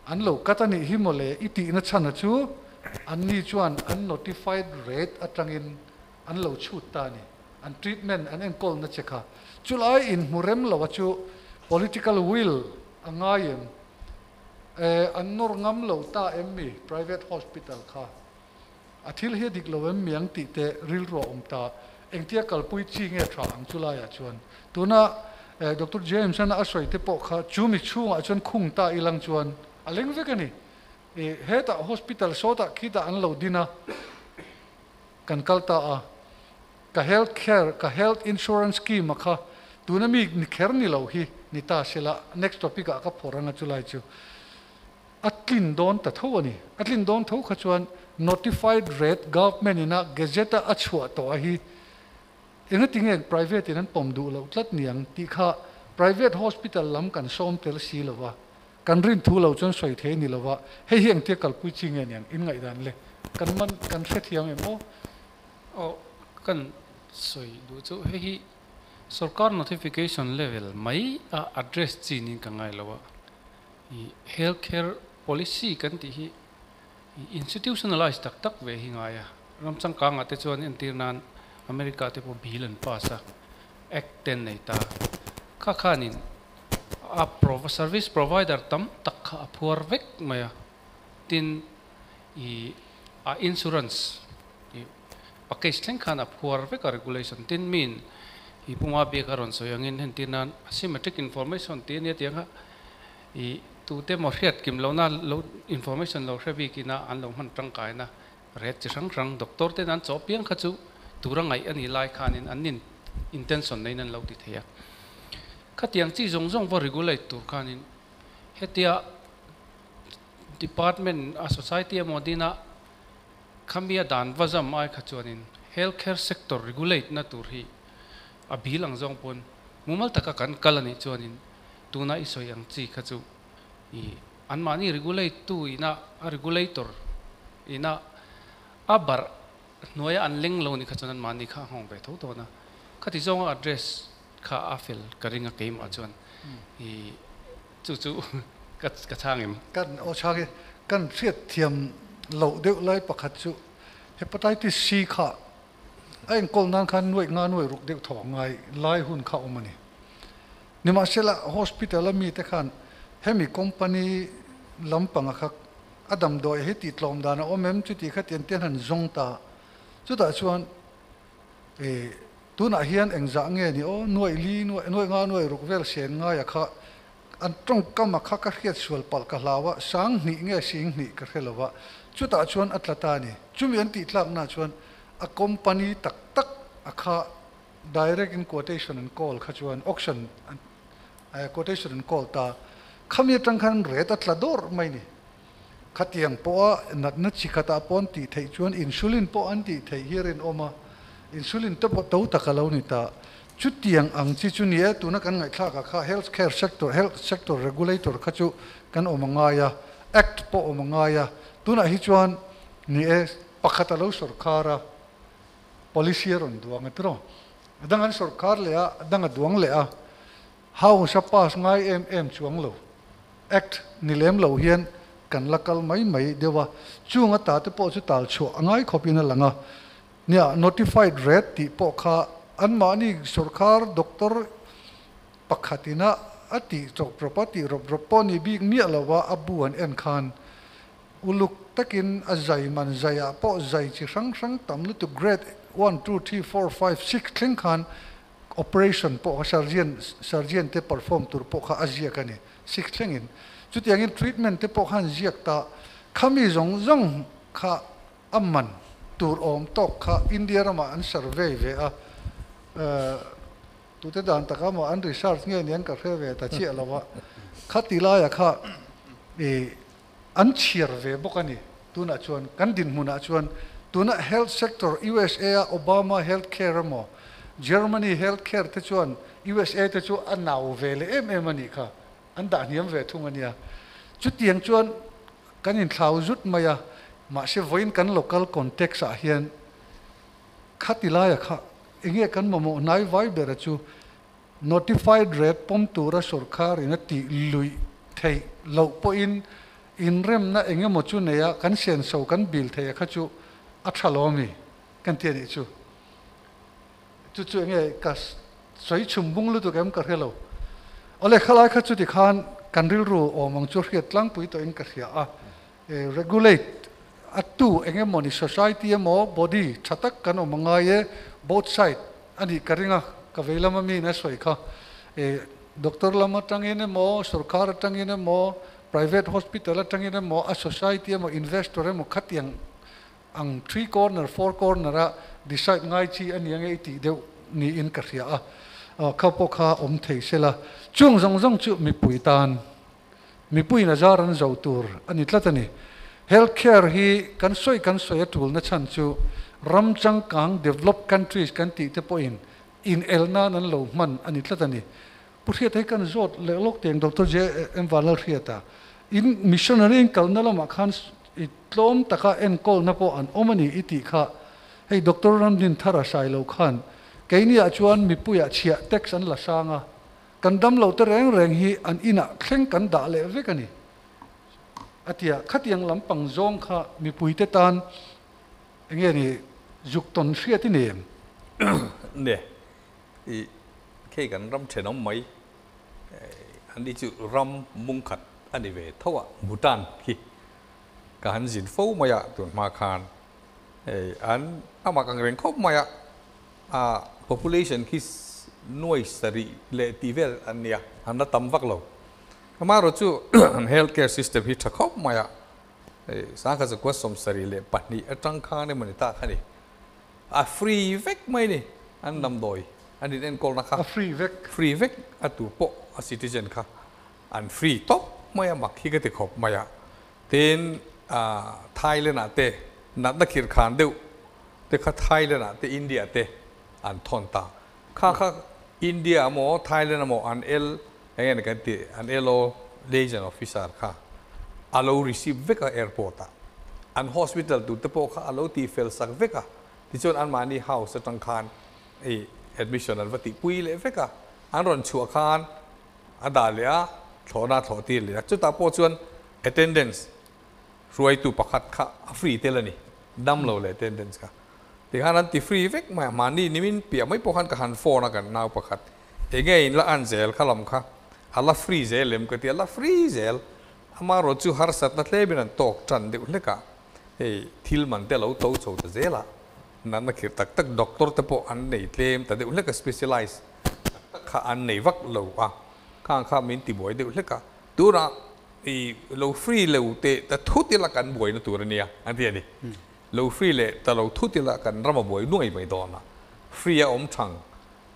S2: an lo katani himole iti na chana chu an ni chuan an notified rate atangin an lo chut ta ni an treatment an enkol na chekha chulai in murem lo chu political will angayem an nor ngam lo ta emmi private hospital kha athil he dik lo em miang ti te ril ro om ta engtia kalpui chi nge tha ang chulai a chuan tuna Dr. James an asoi te po kha chumi chunga chuan khung ta ilang chuan aleng vekani heta hospital sota khita an lo dina kan kalta a ka health care ka health insurance scheme kha tuna mi ni kher ni lo hi ni ta sela next topic ka phoranga chulai chu atlin don ta thawani atlin don thaw kha chuan notified rate government ina gazette a chua to hi eng tinge private in an pom du lo tlat niang ti kha private hospital lam kan som tel si lowa kan rin thu lo chon soi the ni lowa he hiang te kal pui ching yang in ngai dan le kan man kan se thiang emo
S7: o kan soi du chu he hi sarkar notification level mai a address chin in kangai lowa I healthcare policy kan ti hi institutionalized tak ve hi ngaya ramchang ka nga te chuan in tirnan America te po bilan pasa act 10 nei ta kha khanin a service provider tam takha aphuar vek maya tin a insurance package thleng khan aphuar vek regulation tin min puma be karon so yangin hen tinan asymmetric information tin ya tianga tu te mo riat kim lo na lo information lo hrebi kina an lo man tang kai na ret chi rang doctor te nan cho piang kha chu turangai ani lai khanin anin intention nei nan lo ti theya khatiang chi zong bo regulate tur khanin hetia department a society modina khamia dan wazam ai khachuanin healthcare sector regulate na tur hi abilang zong pon mumal taka kan kalani chuanin tuna isoyang chi khachu I anmani regulate tu ina a regulator ina abar noya anling lo ni khachuan mani kha hong be tho to na khati zong address kha afil karinga keim achon I chu ka changim
S2: kan o chage kan riat thiam lo deuh lai pakhat chu hepatitis C kha ain kol nan khan nuai nga nuai ruk deuh tho ngai lai hun kha omani nima sela hospital mi te khan hemi company lampanga kha adam doi heti tlom dana omem chuti khatien ten han zong ta chuta chuan tuna hian engza nge ni o nuai li nuai nga nuai ruk vel sen nga ya kha an tong kama kha ka khiat sual pal ka lawa sang ni nge sing ni ka khelawa chuta chuan atlata ni chumi an ti tlak na chuan a company tak akha direct in quotation and call kha chuan auction quotation and call ta khamia tang khan re ta tlador mai ni khatiang po nat na chikhata pon ti thei chuan insulin po an ti thei hirin oma insulin te po to takalo ni ta chutiang ang chi chu ni e tuna kan ngai thla ka kha health sector regulator kha chu kan omanga ya act po omanga ya tuna hi chuan ni e pakhata lo sarkara policy ron duang atro dangan sarkar le a danga duang le a how sa pas ngai em chuang lo act nilem lo hian kan lakal mai dewa chunga ta te po chu tal chu angai khopina langa nia notified rate ti po kha anmani sarkar doctor pakhatina ati chok property roponi bi mi alawa abuan en khan uluk takin azai man zaya po zai chi sang tamlu to grade 1 2 3 4 5 6 thing khan operation po surgeon te perform tur po kha azia kani 6 thingin chutiangin treatment te po khan ziak ta khami zong kha amman tur om tok kha india rama an survey ve a tu te dan taka mo an research nge nian ka ve ta chi alawa khatila ya kha an chiar ve bokani tuna chuan kan din huna chuan tuna health sector USA Obama healthcare mo Germany healthcare te chuan USA te chu an nau ve le em ani kha an da niam ve thung ania chu tiang chuan kan in thlau zut maya ma se voin kan local context a hian khatilaya kha enge kan mamo nai vai bera chu notified rate pom tura sarkar in ati lui thei lo po in rem na enge mo chu neya kan sen so kan bil thei kha chu a thalomi kan tiani chu enge kas soi chumbung lu tu kam ka helo ole khalai kha chu ti khan kan ril ru omang chu hiat lang pui to in ka hria a regulate atu enge moni society mo body chatak kan omanga ye both side ani karinga ka Veilam mi na soi kha doctor lama tangin mo sarkar tangin mo private hospital tangin mo a society mo investor mo khatiang ang 3 corner 4 corner a decide ngai chi ani ang ti deu ni in ka hria a khapo kha om thei sela chung zong chu mi pui tan mi pui na zaran zo tur ani tlatani healthcare hi kan soi atul na chan chu ramchang kang developed countries kan ti te point in elna nan lo man ani tlatani purhiat hai kan zot le lok teng Dr. J M Vanlalhriata in missionary in kalnala ma khan itlom taka en kol na po an omani iti kha hei Dr. Ramdin Thara Sailo khan kaini achuan mi puya chia text an la sanga kan dam lo te reng hi an ina thleng kan da le vekani atia khatiang lampang zong kha mi pui te tan enge ni zukton hriati nem
S5: nè i khi kan ram thenom mai an đi chu ram mung khat ani ve thowa Bhutan khi ka han jin fo maya tun ma khan an ama kang reng khop maya a population khi noi sari le tivel ania an na tam vak lo ma ro chu healthcare system hi thakop maya sa ka zakwa som sari le pani atang kha ne mani ta khani a free vek mai ni an nam doi an in kol na kha
S2: a free vek
S5: atu po a citizen kha an free top maya mak hi ka te khop maya ten Thailand ate nat na khir khan deu te kha Thailand ate India te an thon ta kha India mo Thailand mo an el engen kan ti an elo liaison officer kha alo receive veka airport an hospital tu te po kha alo ti fel sak veka ti chon an mani house tang khan admission an vati pui le veka an ron chu khan adalia thona thoti le chu ta po chuan attendance ruai tu pakhat kha free telani dam lo le attendance ka ti hanan ti free vek ma mani nimin pia mai po khan ka han phone kan naw pakhat again la an zel khalam kha ala free zel lem ka ti ala free zel ama ro chu har sat na tlebin an tok tran de leka thil man te lo to chho ta zela nan na khir tak doctor te po an nei tlem ta de leka specialize kha an nei vak lo a kha min ti boy de leka tura lo free lo te ta thuti la kan boy na turania an ti ani lo free le ta lo thuti la kan rama boy nuai bai dona free a om thang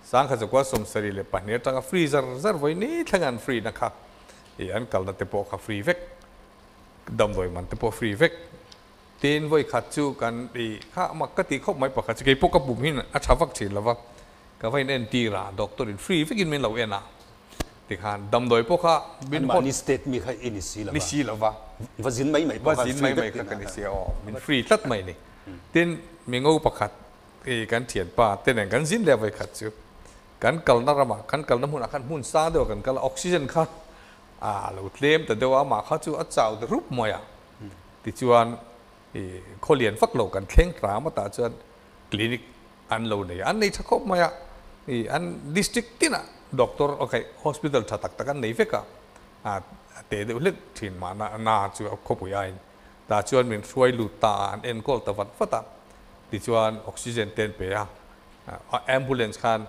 S5: sang kha zakwa som sari le pa ne tanga free zar voi ni thangan free na kha an kal na te po kha free vek dam doi man te po free vek ten voi kha chu kan kha makati khop mai pa kha chi po ka bum hin a thawak chi lawa ka vai nen ti ra doctor in free vek in men lo ena ti khan dam doi po kha bin
S3: hot ni state mi kha in si lawa vazin mai
S5: ka kan si o min free tat mai ni ten mi ngau pakhat kan thian pa ten kan zin le vai khat chu kan kal na rama kan kal na mun akan mun sa de kan kal oxygen kha lo tlem ta dewa ma kha chu a chaw de rup moya ti chuan kholian fak lo kan thleng tra ma ta chuan clinic an lo nei an nei thakop maya an district tina doctor okay hospital thatak takan nei veka te de ulet thin ma na chu khopui ai ta chuan min ruai lu ta an en kol ta wat fata ti chuan oxygen ten pe ambulance khan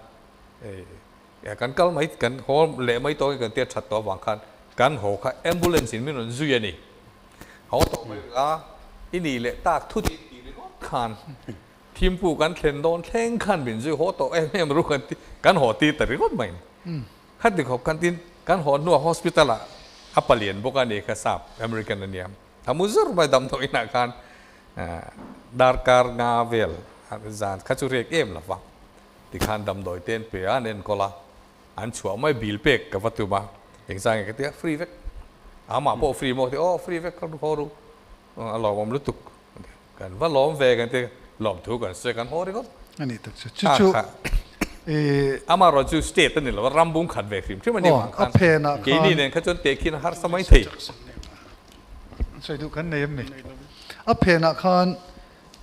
S5: kan kal mai kan ho le mai to kan te that to wang khan kan ho kha ambulance in min on zuya ni ho to mai la ini le tak thu ti le khan thim pu kan thlen don thleng khan bin zu ho to em ru kan ho ti ta ri got mai khat di khop kan tin kan ho nu hospital a apalian bokani kha sap American aniam hamuzur bai dam to ina khan darkar ngavel zan khachurek em la wa ที่ขันดำดอยเต้นเปียเน้นก็ละอันชัวไม่บิลเป็กกับวัตถุมาเองสั่งกันที่ฟรีเวกอามาพอฟรีหมดที่ฟรีเวกก็รู้หลอมรู้ตุกกันว่าหลอมเวกันที่หลอมถูกกันเสียกันโอ้ดิก็
S2: อันนี้ตัวชู
S5: อามาเราจูสเตตันนี่เรารำบุ้งขัดเวกฟิมที่มันนี่มันขันกีนี่เนี่ยเขาจนเตะกินหาสมัยที่
S2: ใช่ดูกันเนมนี่เพนักขัน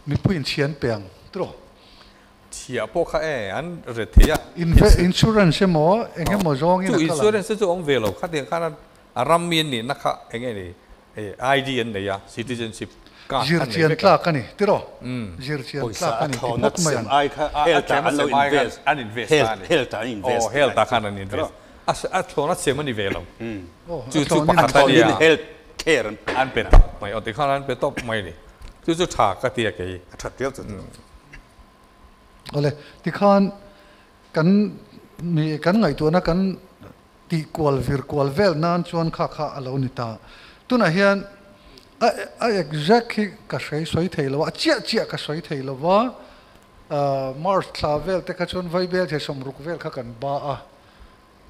S2: มีผู้อินเชียนเปียงตรอ
S5: เชียพวกเขาอันเรื่องที่
S2: อินชูรันใช่ไหมเองแค่หมอจอง
S5: จูอินชูรันซ์จูองเวลเขาเดียร์ขันอารัมมีนนี่นะคะเองนี่ไอเดียนี่ยา citizenship
S2: จิรเชียนตลากันนี่ตรอจิรเชียนตลากันนี่
S3: นักเสียงไอ้ค่ะเฮลต์อันอินเวสเฮลต์อันอินเวส
S5: เฮลต์ขันอันอินเวสอัตโนนัทเสียมันนี่เวลจู่
S3: ปัจจัยเฮลต์แคร์
S5: อันเป็นไม่เอาแต่ขันอันเป็นtopไม่นี่จู่ฉากก็เตียก
S3: ชัดเดียวสุด
S2: อะไรที่ขันกันมีกันไงตัวนักกันตีกวลวิร์กวลเวลนั่นชวนข้าอะไรนิตาตัวนั้นเห็นexactly ก็ใช้สวยเทลว่าเจี๊ยก็สวยเทลว่าMars ทราเวลแต่ก็ชวนไวเบลจะสมรุกเวลข้ากันบ้า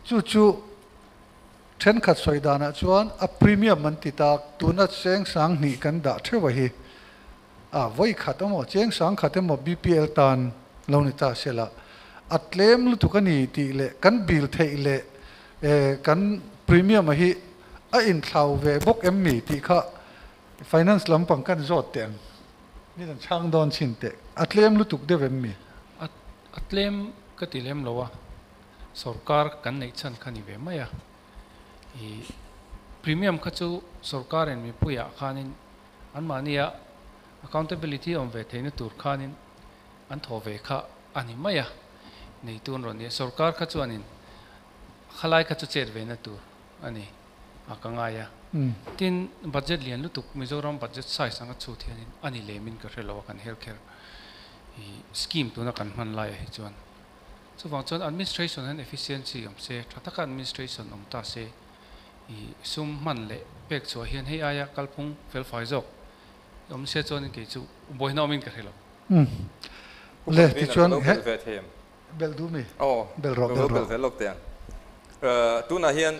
S2: จู่เช่นขัดสวยดานะชวนพรีเมียมมันติดตาตัวนั้นเสียงสังนี่กันด่าเท่าไหร่ไว้ขัดมั้งเสียงสังขัดมั้ง BPL ตันเรานิตาเสละอัตเลมลุตุกันนี่ตีเละกันบิลเทเละกันพรีเมียมมาฮีอินทาวเวบกมีตีข้าfinance ลำปังกันจอดเตียงนี่นั่นช่างดอนชินเตะอัตเลมลุตุกเดเวมมี
S7: อัตเลมก็ติเลมแล้วว่าสรการกันในชั้นขันอีเวมายะพรีเมียมข้าจูสรการเองมีผู้อยากขานินอันมานี่ะ accountability อมเวทในตัวขานินอันทเวข้าอันนี้มายะในตัวนั้นเนี่ยสรการข้าจูอันนี้ขลายข้าจูเจ็ดเวนัตัวอันนี้อากังไงอะทีนบัตเจ็ตเลียนลุตุกมิโซรัมบัตเจ็ตไซส์สังกัดสูตรนี้อันนี้เลมินก็เรียกว่ากันเฮลท์แคร์สกีมตัวนักการมันไล่จวนส่วนจวน administration and efficiency อมเสถ้าทัก administration อมตาเสซุ่มมันเละเป็กชัวเฮียนให้อายะกัลพงเฟลไฟจอกอมเสจวนนี่จู่บอยน้อมินก็เรียก
S2: เลยที่จวนเบลดูมีเบลร็อก
S4: เตียงตัวน่าเฮียน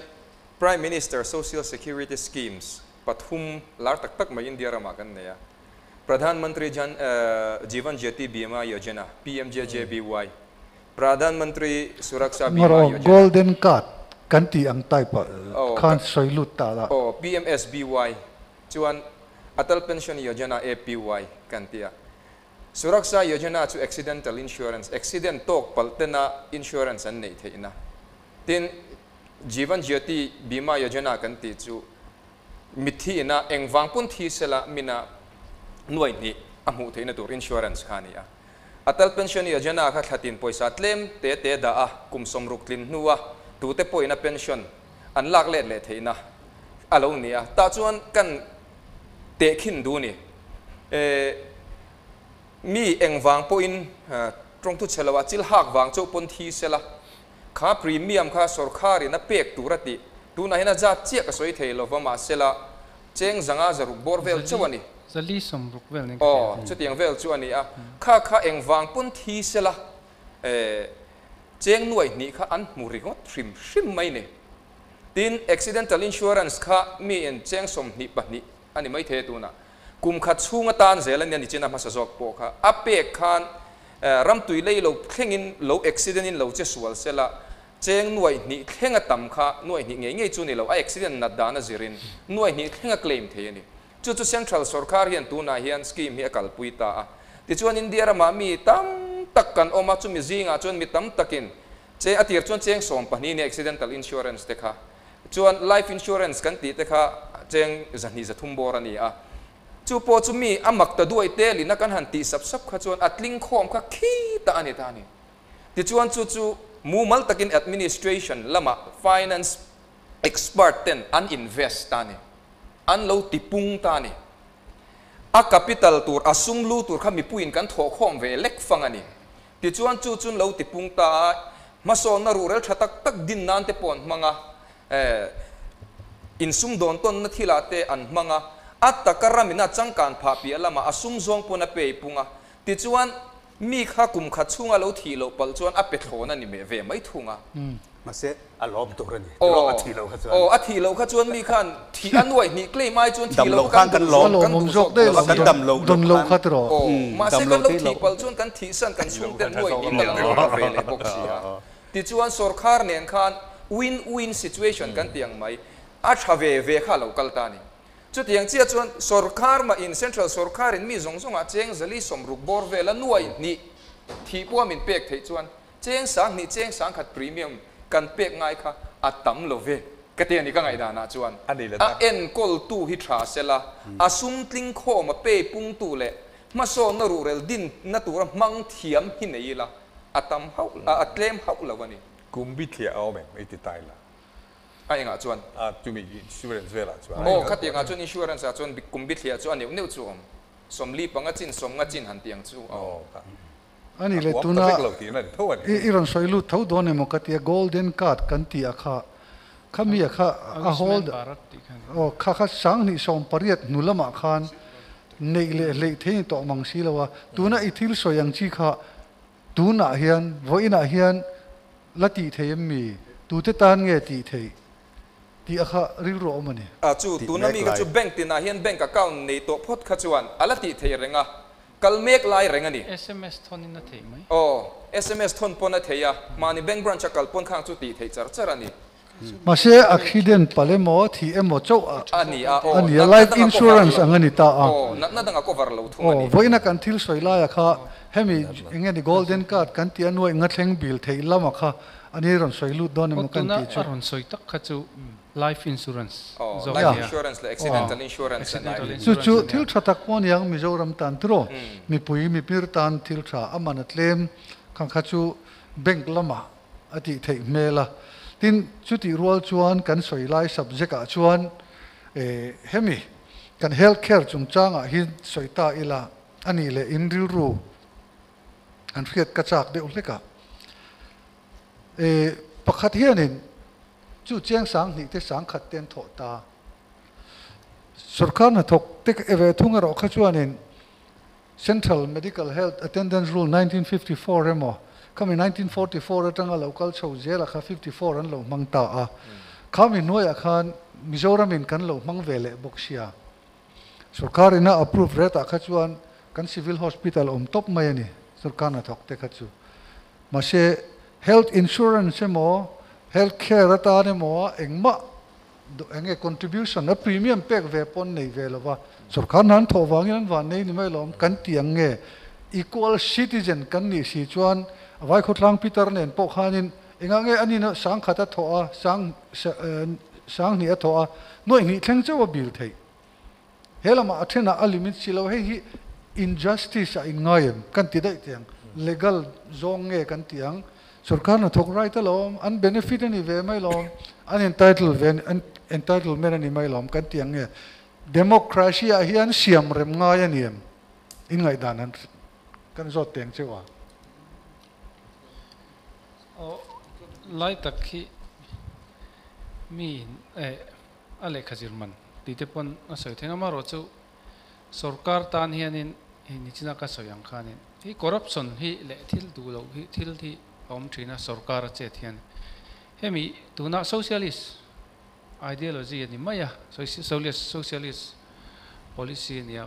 S4: Prime Minister Social Security Schemes ปัทหุมลาร์ตักมาอินเดียรามากันเนี่ยประธานมนตรีจีวันเจติบีมาโยเจนะ PMJJBY ประธานมนตรีสุรักษาบีมาโยเจนะ
S2: Golden Card กันตีอังไตปะคันสวยลุตตาละ
S4: PMSBY จวนอัตลเพนชั่นโยเจนะ APY กันตีอะสุรักษาโยเจนะจู accidental insurance accident ตกปัลเตนะ insurance อันนี้เท่านะทีนจีวันเจติบีมาโยเจนะกันติจูมิทีนะเองวังปุ่นที่เสละมินะหน่วยนี้อามุเทนตัวอินชัวรันส์ขานี่อ่ะอัตลเพนชั่นโยเจนะข้าขัดตินปอยสัตเลมเตะด่ากุมสมรุกลินนัวตัวเตะปอยนะเพนชั่นอันลักเล่เทนะอะไรนี่อ่ะตาจวนกันเตะขินดูนี่มีเองวังปุ่นตรงทุกเชลว่าจิลหักวังโจปุ่นที่เสละข้าพรีเมียมข้าสรคารีนับเป็กตัวรัติตัวนั้นน่าจะเจี๊ยกสวยเทลว่ามาเสละเจงจังอาจจะรุกบอร์เวลชวนี่
S7: จะลีสมรุกเวลนี่
S4: ชุดยังเวลชวนี่อ่ะข้าเองวางปุ่นทีเสละเจงหน่วยนี่ข้าอันมูริกว่าทริมไม่เนี่ยดิน accidental insurance ข้ามีเอ็นเจงสมนิปนี่อันนี้ไม่เทตัวน่ะกุมขัดชูงตานเซลันเนี่ยนี่จีน่ามาสจอกโปข้าอัปเปกขันรำตุยเลยเราเข่งอินเรา accident อินเราเจสวลเสละเจงหน่วยนี้เข่งต่ำข้าหน่วยนี้ไงจู่นี่เราไอ accident นัดดานะจิรินหน่วยนี้เข่งเคลมเทียนี่จู่ central สรคาเฮียนตัวน่ะเฮียนสกีมเฮียกัลปุยตาที่จวนอินเดียรามามีตั้มตักกันออกมาจู่มีจิงอ่ะจวนมีตั้มตักินเจออาทิตย์จวนเจงสมปนี่เนี่ย accidental insurance เด็กค่ะจวน life insurance กันตีเด็กค่ะเจงจันนี่จะทุ่มบอรันี่จู่พอจู่มีอามักตะด้วยเตลินักการหันตีสับค่ะจวนอัดลิงคอมค่ะขี้ตาอันนี้ตานี่ที่จวนจู่มูมัลตักิน administration ละมา finance expert เต็นอัน invest ตานี่อันเราติปุงตานี่a capital tour asum lu tour kami puin kan tho khom ve lek fanga ni ti chuan chu chun lo ti pung ta mason na rural thatak tak din nan te pon manga insum don ton na thila te an manga at takaramina changkan pha pi alama asum zong pona pe punga ti chuan มีข้ากุมขัดช่วงเราทีเราปัลจวนอัปเปโทนั่นนี่เวไม่ทุ่งอ่ะ
S3: มาเสอารมณ์ตัวนี่
S4: โอ้
S3: อาทิเราขัดจวน
S4: โอ้อาทิเราขัดจวนมีขันทีอันด้วยนี่ใกล้ไม้จวนทีเรากัน
S2: ล้อมงจกได้หรอดำโลคัตรอ
S4: โอ้มาเสกันเราทีปัลจวนกันทีสันกันช่วงเต็มด้วยนี่กันเราเวเลยบอกเสียที่จวนสอร์คาร์เนี่ยขันwin situation กันเตียงไหมอาชาเวข้าเรากัลตานี่จุดอย่างเชี่ยจวนสอร์คาร์มาin central สอร์คาร์มีสงอาเจงจะลีสมรุกบอร์เวลนวยนี่ที่พวกมินเปียกเทจวนเจงสังนี่เจงสังขัดพรีเมียมกันเปียกง่ายค่ะอัตตั้มโลเวกเตียนี่ก็ไงดานะจวนเอ็นกอลตูฮิตราเซล่าอาซุมติงโคมาเปย์ปุงตูเล่มาโซนรูเรลดินนัตุระมังเทียมหินนี่ละอัตตั้มเขาอัตเลมเขาละวันนี้
S5: กุมบิเทียเอาแม่งไอ้ติดตายละ
S4: ไอ้ยังจวน
S5: จุมีอินชูเรนซ์เวลาจวน
S4: โอ้ขัดยังจวนอินชูเรนซ์จวนกุมบิเทียจวนเนี่ยจวนสมลีปังจินสมจินหันเตียงจูอ๋อ
S2: อันนี้เลยตัวน่ะอีรอนสอยลุทั้งตัวเนี่ยมันก็ที่ golden card กันที่อาคาข้ามีอาคาอาโฮลด์โอ้ข้าสังนี่สมปริยัตินุลมาขันในเลยเที่ยงต่อมังสีแล้วว่าตัวน่ะอีทิลสอยยังชีข้าตัวน่ะเฮียนวันน่ะเฮียนละตีเทียมมีตัวเตตันเงี้ยตีเทียที่อาคาริโรมันเนี่ย
S4: จู่ตัวน่ะมีก็จู่แบงก์ที่น่ะเฮียนแบงก์กับเขาในตัวพอดขจวนอะไรตีเทียเรงอ่ะกัลเมกไลเรงนี่
S7: SMS ทนนี่น่ะเทียไหม
S4: โอ้ SMS ทนปนน่ะเทียมานี่แบงก์บรันชักกัลปนข้างจู่ตีเทียจาร์นี่
S2: มาเสียอักซิเดนปะเลมอที่เอ็มโจ้อันนี้ life insurance อันนี้ตา
S4: โอ้นั่นดังก็ cover เราทุ่ง
S2: โอ้วันนั้นกันทิลสวยลายค่ะเฮมิเงี้ยนี่ golden card กันที่อันว่างัดแหงบิลเทียละมาค่ะอันนี้รอนสวยลุดโดนมันกันที่
S7: จุดรอนสวยตักขจู life insurance
S4: โอ้ life insurance และ accidental insurance
S2: จู่ทิลชะตักวันยังมิโซรัมตันตรอมีปุยมีพิรตันทิลชะอามันเลมขังขจูแบงก์ละมาอดีตเทียเมล่าทินจุดที่รัวชวนกันสวยลาย subject ชวนเฮมิกัน healthcare จุงจ้างหินสวยตาอีละอันนี้เลยอินริรูอันเรียกกระจากเดือดเล็กปกติเนี่ยจู่เจียงสังนี่ที่สังขัดเตียนโถตาสุรคานะทกที่เวทุงเราขจวนเนี่ย Central Medical Health Attendance Rule 1954เรมอเขามี1944แล้วตั้งแต่เราก็เช่าเจล่ะค่ะ54นั้นเรามังตาเขามีหน่วยอาคารมิโซรามินกันเรามังเวลบกเชียสุรคาริน่า approve เรตาขจวนกัน Civil Hospitalตบไม่นี่สุรคานะทกที่ขจวนมาเช่ health insurance หมอ health care รัตาเนี่ยหมอเอ็งมะเอ็งcontribution และ premium เป็กเวปอนในเวลว่าสุรคานั้นทว่างี้นั้นวันนี้นี่ไม่ล้อมกันเตียงequal citizen กันนี่สิจวนไว้คนทางพิจารณาปกหานินเองไงอันนี้นะสังขัดถอสังนี่ถอหน่วยนี้ทั้งเจ้าบิลเทเฮลมาอัฐนะอลิมิตสิเราให้ injustice อีกง่ายกันติดได้เตียง legal จงกันเตียงสุรการนะทุกไรตลอดอัน benefit นี่เวไม่ล้อมอัน entitlement นี่ไม่ล้อมกันเตียงdemocracy อาเฮียนเสียมเริ่มง่ายนี่อินไงด้านนั้นกันจดเตียงเจ้าว่า
S7: ไล่ตักที่มีอะไรขจิรมันดีแต่ปนอาศัยที่นั่นมารู้จู่สุรการตานเฮียนินนี่จินักสอยยังขานินที่ corruption ที่เละที่ดูเราที่ผมถือนะสุรการเจตเฮียนเฮมีตัวนัก socialist ideology นี่ไม่อะ socialist policy เนี่ย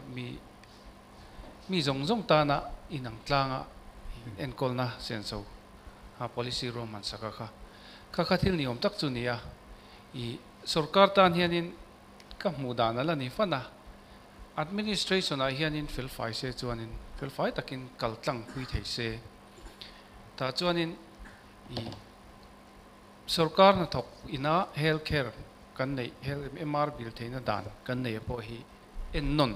S7: มีจงตานะอินังตลางเอ็นกอลนะเซนโซpolicy roman sakaka kakathil ni om tak chu nia I sarkar tan hianin ka mudana la ni fana administration a hianin fil fai se chuanin fil fai takin kaltlang pui thei se ta chuanin I sarkar na thok ina healthcare kan nei health MR bill theina dan kan nei po hi en non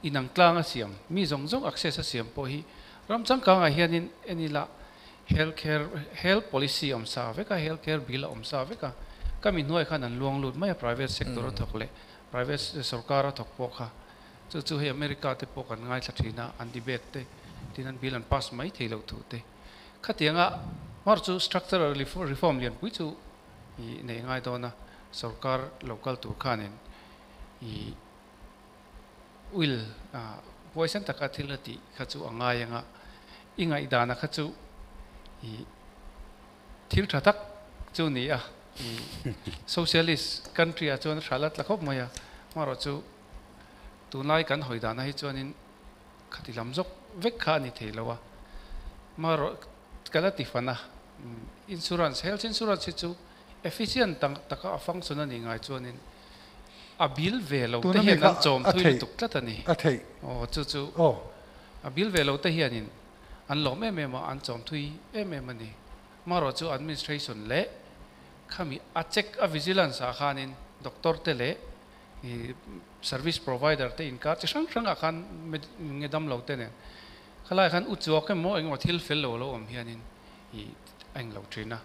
S7: inang tlang a siam mi zong access a siam po hi ramchang ka nga hianin enila health policy om sa veka healthcare bill om sa veka kami noi khan an luang lut mai private sector thok le private sarkar thok po kha chu he America te po kan ngai thlathina an debate te tinan bill an pass mai theilo thu te khatianga mar chu structural reform lian pui chu I nei ngai dona sarkar local tu khanin I will poison takathilati kha chu anga yanga ingai dana kha chu I thil thatak chu ni a socialist country a chuan thralat la khop maya maro chu tunai kan hoidana hi chuanin khati lamjok vek kha ni theilowa maro kalati fana insurance health insurance chu efficient tang taka function ani ngai chuanin a bill velo te hian an chom thui tuk tlatani
S2: a thei
S7: chu chu a bill velo te hianin an lom ma an chom thui ani maro chu administration le khami a check a vigilance a khanin doctor te le service provider te in ka chang chang a khan ngedam lo te ne khalai khan uchuak ke mo eng thil fel lo om hianin I eng lo trina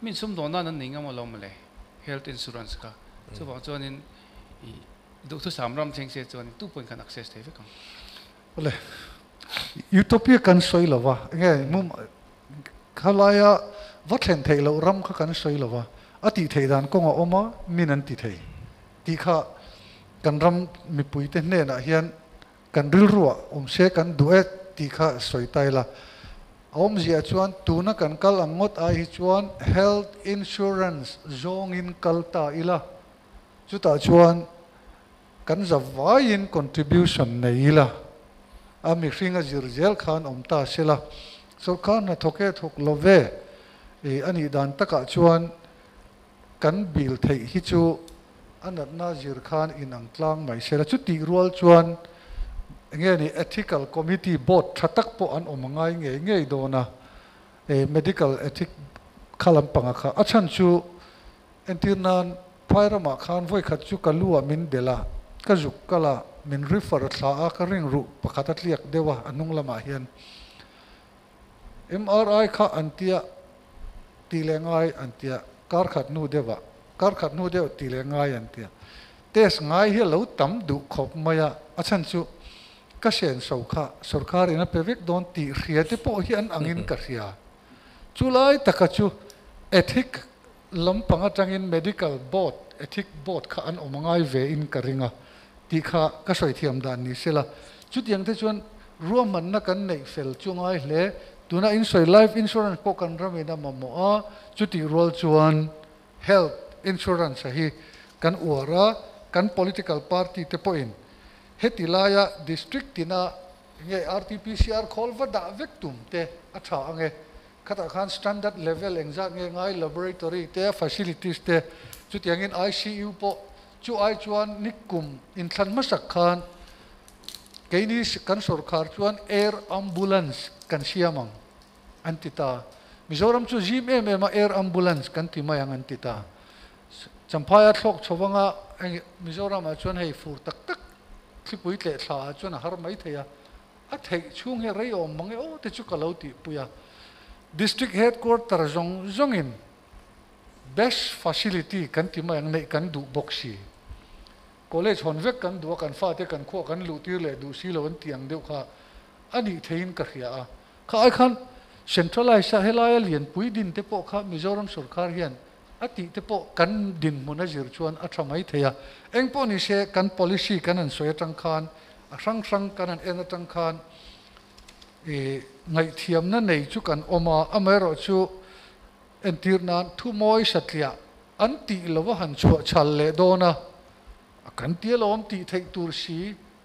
S7: min sum dona nan ninga mo lo male health insurance ka chu ba chuanin I do thu samram thing se chuan 2 point kan access te ve kam
S2: ole utopia kan soilova nge mum khalaya vatlen theilo ram kha kan soilova ati theidan konga oma minan ti thei ti kha kan ram mi puite ne na hian kan ril ruwa se kan due ti kha soitaila om zia chuan tuna kan kal angot a hi chuan health insurance zong in kalta ila chuta chuan kan zawain contribution neila ami hringa zirzel khan omta sela so khan na thoke thok love ani dan taka chuan kan bil thei hi chu anat na zir khan in ang tlang mai sela chu ti rual chuan nge ni ethical committee board thatak po an omangai nge dona medical ethic khalam panga kha achan chu entirnan phairama khan voi khat chu kalua min dela kazuk kala min refer thla a ka ring ru pakhat atliak dewa anung lama hian MRI kha antia tilengai antia kar khat nu dewa tilengai antia test ngai hi lo tam du khop maya achan chu ka sen so kha sarkar ina pevek don ti riate po hi an angin ka ria chulai takachu ethic lampanga tangin medical board ethic board kha an omangai ve in karinga ti kha ka soi thiam dan ni sela chutiang te chuan ruaman na kan nei fel chungai hle tuna in soi life insurance po kan ramina mamo a chuti rol chuan health insurance hi kan uara kan political party te po in hetilaya district tina nge RT-PCR kholwa da vektum te atha ange khata khan standard level engza nge ngai laboratory te facilities te chutiangin ICU po chu ai chuan nikum in thlan masak khan keini kan sarkar chuan air ambulance kan siamang antita Mizoram chu jim ma air ambulance kan timayang antita champaya thlok chowanga Mizoram a chuan hei fur tak tak thipui tle thla chuan har mai theya a thei chung he rei om mangi o te chu kalauti puya district headquarters zongin best facility kan timayang nei kan du boxi college honvek kan du kan fa te kan kho kan lu tir le du si lo an tiang deu kha ani thein ka ria a kha ai khan centralize sa helaya lian pui din te po kha Mizoram sarkar hian ati te po kan din mona zir chuan a thamai theya engpo ni se kan policy kan an soi tang khan a sang kan an en tang khan ngai thiam na nei chu kan oma amero chu entirnan thu moi satlia anti lowa han chu chal le dona kan tialom ti thei tur si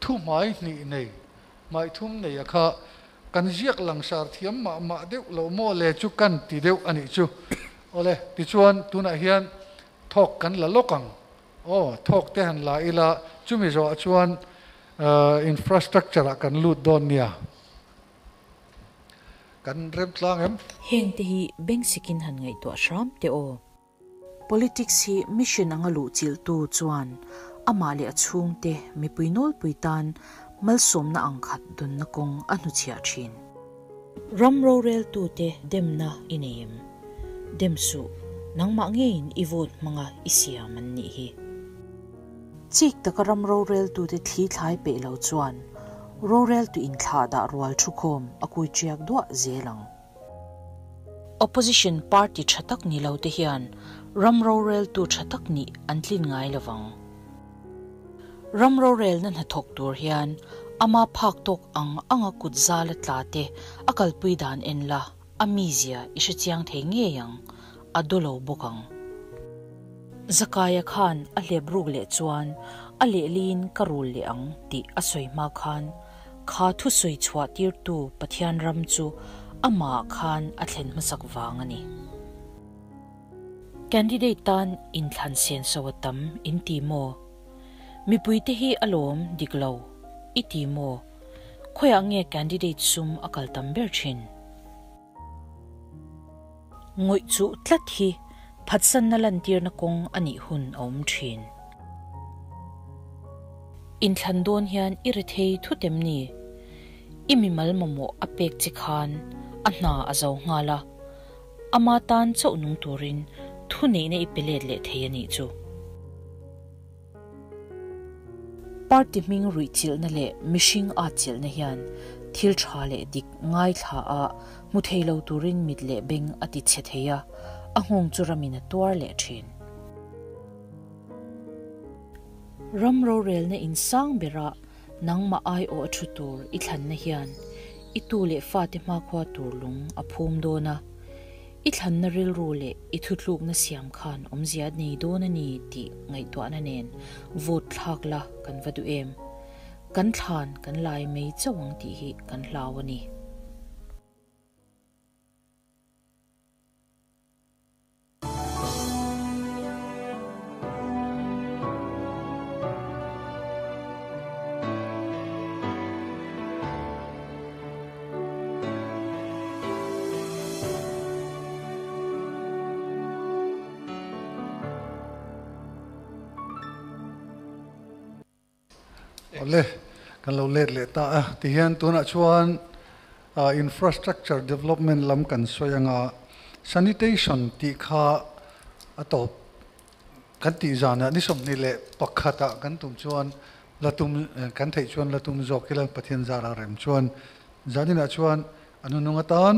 S2: thu mai ni nei mai thum nei kha kan ziak langsar thiam ma deuh lo mo le chu kan ti deuh ani chu ole ti chuan tuna hian thok kan la lokang thok te han la ila chumi zo chuan infrastructure kan lut don nia kan rem tlang em
S1: heng te hi beng sikin han ngai to shram te o politics hi mission angalu chil tu chuan amale achung te mi puinol puitan malsom na angkhat dun na kong anu chia thin ramro rel tu te demna ineim demsu nangma ngein ivot manga isia man ni hi chik taka ramro rel tu te thli thlai pe lo chuan rural tu in thla da rual thukhom akui chiak dwa zelang opposition party thatak ni lo te hian ramro rel tu thatak ni antlin ngai lawang ramro rel nan hathok tur hian ama phaktok ang anga kutzala tlate akal puidan enla amizia ishichiang thenge yang adulo bokang Zakaya Khan alebrug le chuan alelin karul le ang ti asoi ma khan kha thu soi chwa tir tu pathian ram chu ama khan athlen masak wangani candidate tan in thlan sen sawatam in timo mi puite hi alom diklo itimo khoya nge candidate sum akal tamber thin ngoi chu tlat hi phatsan nalan tir na kong ani hun om thin in thlandon hian irithei thutemni imimal mamo apek chi khan anna azo ngala ama tan chau nung turin thune ne ipelet le theiani chu party ming ruichil na le mishing a chil na hian thil tha le dik ngai tha a mutheilo turin mit le beng ati che theya ahong churamina tuar le thin ramro rel na insang bera nangma ai o athutur ithlan na hian itule fatima khwa turlung aphum dona ithlan na ril rule ithutluk na siam khan omzia nei dona ni ti ngai to na nen vote thakla kan vadu em kan thlan kan lai mei chawang ti hi kan hlawani
S2: Ole kan lo let le ta ti hian tuna chuan infrastructure development lam kan soyanga sanitation ti kha atop kan ti zana ni som ni le pakhata kan tum chuan latum kan thei chuan latum zokila pathian zara rem chuan zanina chuan anununga tan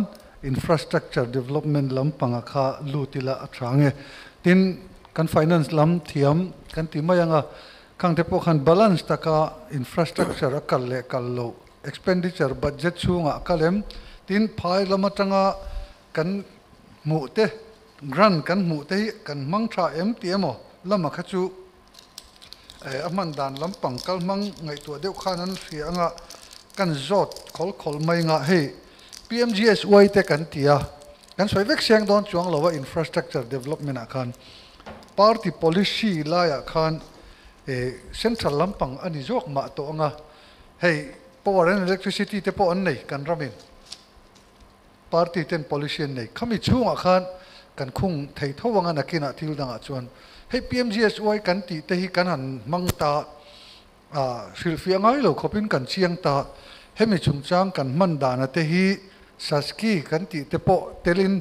S2: infrastructure development lam panga kha lutila athange tin kan finance lam thiam kan ti mayanga kang te pokhan balance taka infrastructure akal le kallo expenditure budget chunga kalem tin phai lamatanga kan mute grant kan mute kan mangtha mtmo lama khachu aman dan lampang kalmang ngai to deu khanan fianga kan zot khol mai nga he PMGS wai te kan tia kan soivek siang don chuang lawa infrastructure development akhan party policy la ya khan central lampang ani jok ma to nga hey power and electricity te po an nei kan ramin party ten policy nei khami chunga khan kan khung thei thowanga nakina thil danga chuan hey PMGS wai kan ti te hi kan han mangta silfia ngai lo khopin kan chiang ta hemi chungchang kan man dana te hi saski kan ti te po telin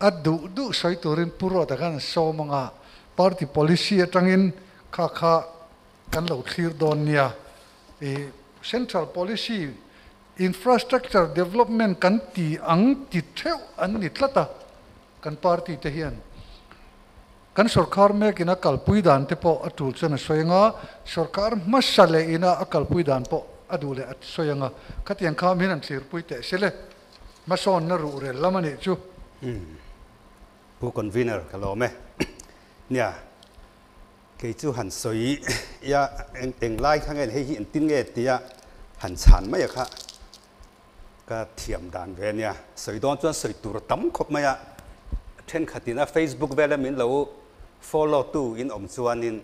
S2: adu du soiturin puro ta kan so manga party policy atangin kha kan lo clear don nia central policy infrastructure development kan ti ang ti theu an ni tlata kan party te hian kan sarkar me kina kalpui dan te po atul chana soyanga sarkar masale ina akalpui dan po adule at soyanga khatiang kha min an thlir pui te sele mason na ru re lamani chu
S3: pu convener kalome nia cái chú hành soi ya anh tiếng lai khang anh hay hiện tin nghe tia hành sản mấy ạ cái thiểm đàn về nha soi đón chuyên soi tủ tắm khóc mấy ạ trên khát tin Facebook về là mình lâu follow tu in chuan in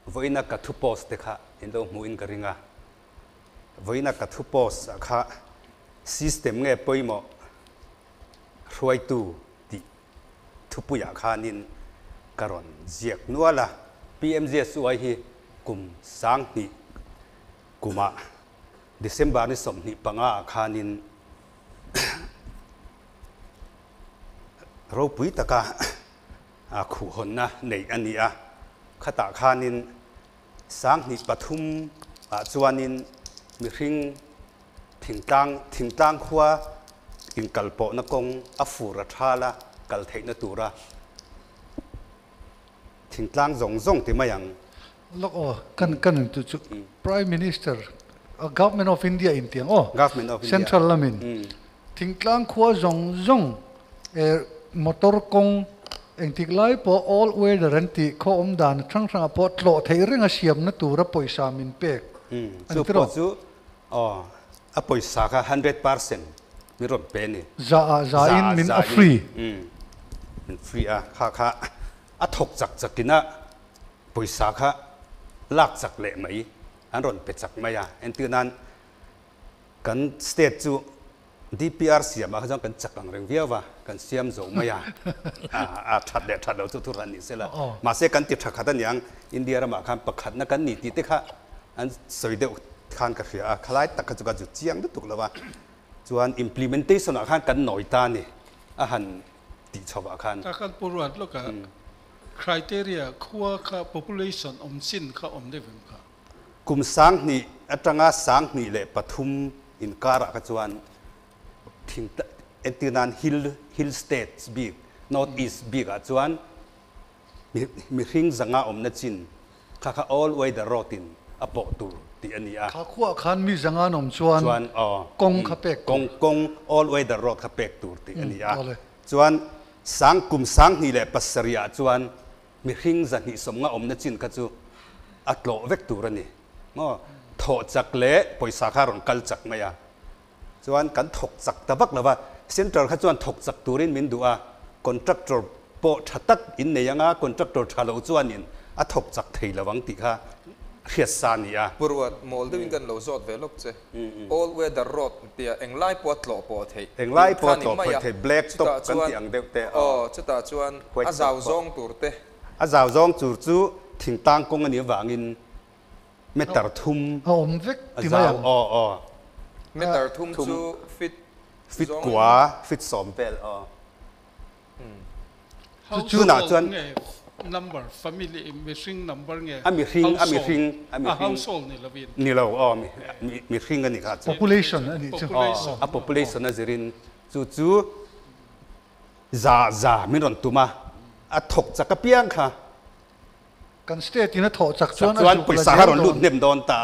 S3: với na cả thu post te kha in lâu mu in cái ringa với na cả thu post kha system nghe poi mo ruai tu ti thu pu ya kha nin karon ziak nuala PMGS wai hi kum sang ni kuma December ni som ni panga khanin ro pui taka khu honna nei ania khata khanin sang ni pathum chuanin mi hring thingtang khwa in kalpo na kong afura thala kal theina tura thingtlang zong ti mayang
S2: lok o kan tu chu prime minister government of India in tiang
S3: government of India
S2: central lamin thingtlang khua zong motor kong eng tiklai po all weather ranti kho dan thang po tlo thei renga siam na tura poisa min pek
S3: chu po chu a poisa ka 100% mi ron pe ni
S2: za in min a free
S3: min free kha a thok chak kina poisa kha lak chak le mai an ron pe chak maya en tu nan kan state chu DPR siam ma khang kan chak ang reng viawa kan siam zo maya that lo tu ran ni sela ma se kan ti thakha yang India ra ma khan pakhat na kan ni ti te kha an soide khan ka khia khalai tak ka chu ka chu chiang du tuk lawa chuan implementation a khan kan noi ta ni a han ti chawa khan
S6: ta kan purwat lo ka criteria khua kha population sin kha de vem kha
S3: kum sang ni atanga sang ni le pathum in kara ka chuan thing etinan hill states big north east big a chuan mi hring zanga na chin kha all way the road in apo tur ti ania
S2: kha khua khan mi zanga nom chuan kong kha pek
S3: kong all way the road kha pek tur ti ania chuan sang kum sang ni le pasaria chuan mi hring zan hi som nga na chin ka chu atlo vek tur ani ngo tho chak le poisa kha ron kal chak maya chuan kan thok chak tabak lawa center kha chuan thok chak turin min du'a contractor po thatak in neyanga contractor thalo chuan in a thok chak thei lawang ti kha khiasania
S4: purwat mol de kan lo zot velop che all weather road tia englai pot lo po thei
S3: englai pot lo po thei black top kan ti ang deuh te
S4: chuta chuan azaw zong turte
S3: azaw zong tur chu thingtang kong ani wangin metar thum
S2: om vek ti mayang
S4: metar thum chu fit
S3: kwa fit sompel
S6: chu na chuan number family missing number nge
S3: ami hring
S6: household ni lovin
S3: ni lo mi hring ani kha
S2: population ani chu
S3: a population azirin chu za mi ron tuma a thok chaka piang kha
S2: kan state ina tho chak chuan
S3: paisa ha ron lut nem don ta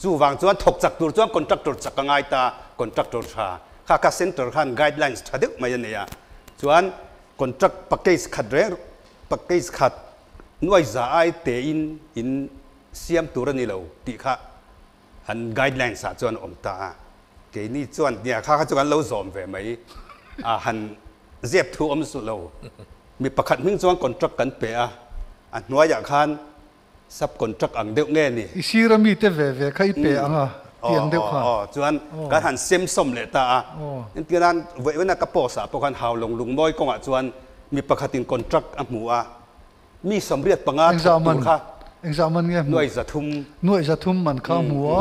S3: chu wang chuan thok chak tur chuan contractor chaka ngai ta contractor kha ka center khan guidelines thadek mai ania chuan contract package khadre package khat nuai za ai te in siam turani lo ti kha han guidelines sa chuan om ta ke ni chuan nia kha chuan lo zom ve mai han zep thu om su lo mi pakhat ming chuan contract kan pe an nuai ya khan sub contract ang deuh nge ni
S2: isira mi te ve khai pe anga tiang deuh kha
S3: chuan ka han sem som le ta in tian wena ka po sa po kan haw long lung moi konga chuan mi pakhatin contract amua mi somriat panga tur kha
S2: examen nge nuai za thum man kha muwa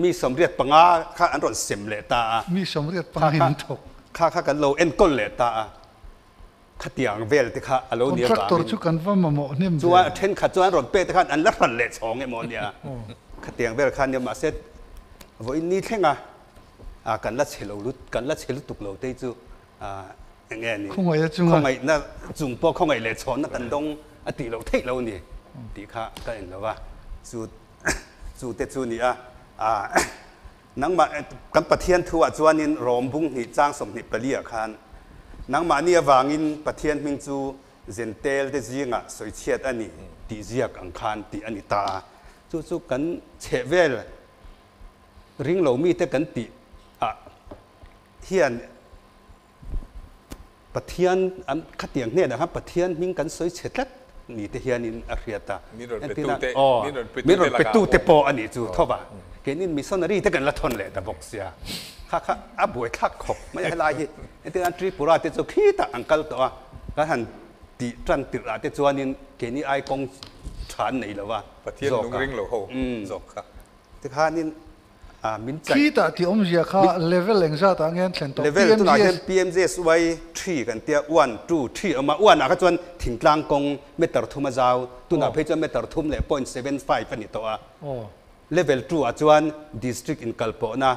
S3: mi somriat panga kha an ron sem le ta
S2: mi somriat panga hin thok
S3: kha kan lo en kol le ta khatiang vel te kha alo nia ba
S2: contractor chu kan va mamo nem
S3: chuan then kha chuan ron pe te khan an la ran le chong emo nia khatiang vel khan nia ma set voi ni thenga kan la chelo lut kan la chelu tuk lo te chu nghe ni không ai na dùng po không ai lệ chọn na tận đông tỷ lâu thấy lâu nè tỷ khá cái này là va chú tết chú nè nang mà cắm bát thiên thua chuan in rom bung ni trang som ni pali khan nang mà nia wangin bát thiên minh chú zentel te zinga soi chiat ani ti ziak ang khan ti ani ta chú kan che vel ring lo mi te kan ti hianปะเทียนขัดเตียงเนี่ยนะครับปะเทียนมิ่งกันสวยเฉดลัดนี่เทียนอินอาเรียตามีรถไปตู้เตปออันนี้จูทว่าเกนินมีซอนนารีที่กันละทนเลยแต่บอกเสียข้าอับวยข้าขบไม่ใช่ลายที่อันทรีปุระที่จูขี้ตาอังกัลตัวก็หันตีจันติระที่จวนนินเกนิไอกงฐานไหนแล้วว่า
S4: ปะเทียนลุงริงโลโหจบครับ
S3: ที่ข้านิน
S2: ขี้ตาที่อมเสียข้าเลเวลเองซะต่างกันเช่นตัว
S3: level ตัวนั้น PMS ไว้3กันเตีย1 2 3เอามาอ้วนอ่ะก็จวนถึงกลางกงเมตรทุ่มมาเจ้าตัวนั้นเพื่อจะเมตรทุ่มเลย 0.75 นี่ตัวlevel 2อ่ะจวน district in Kalpo นะ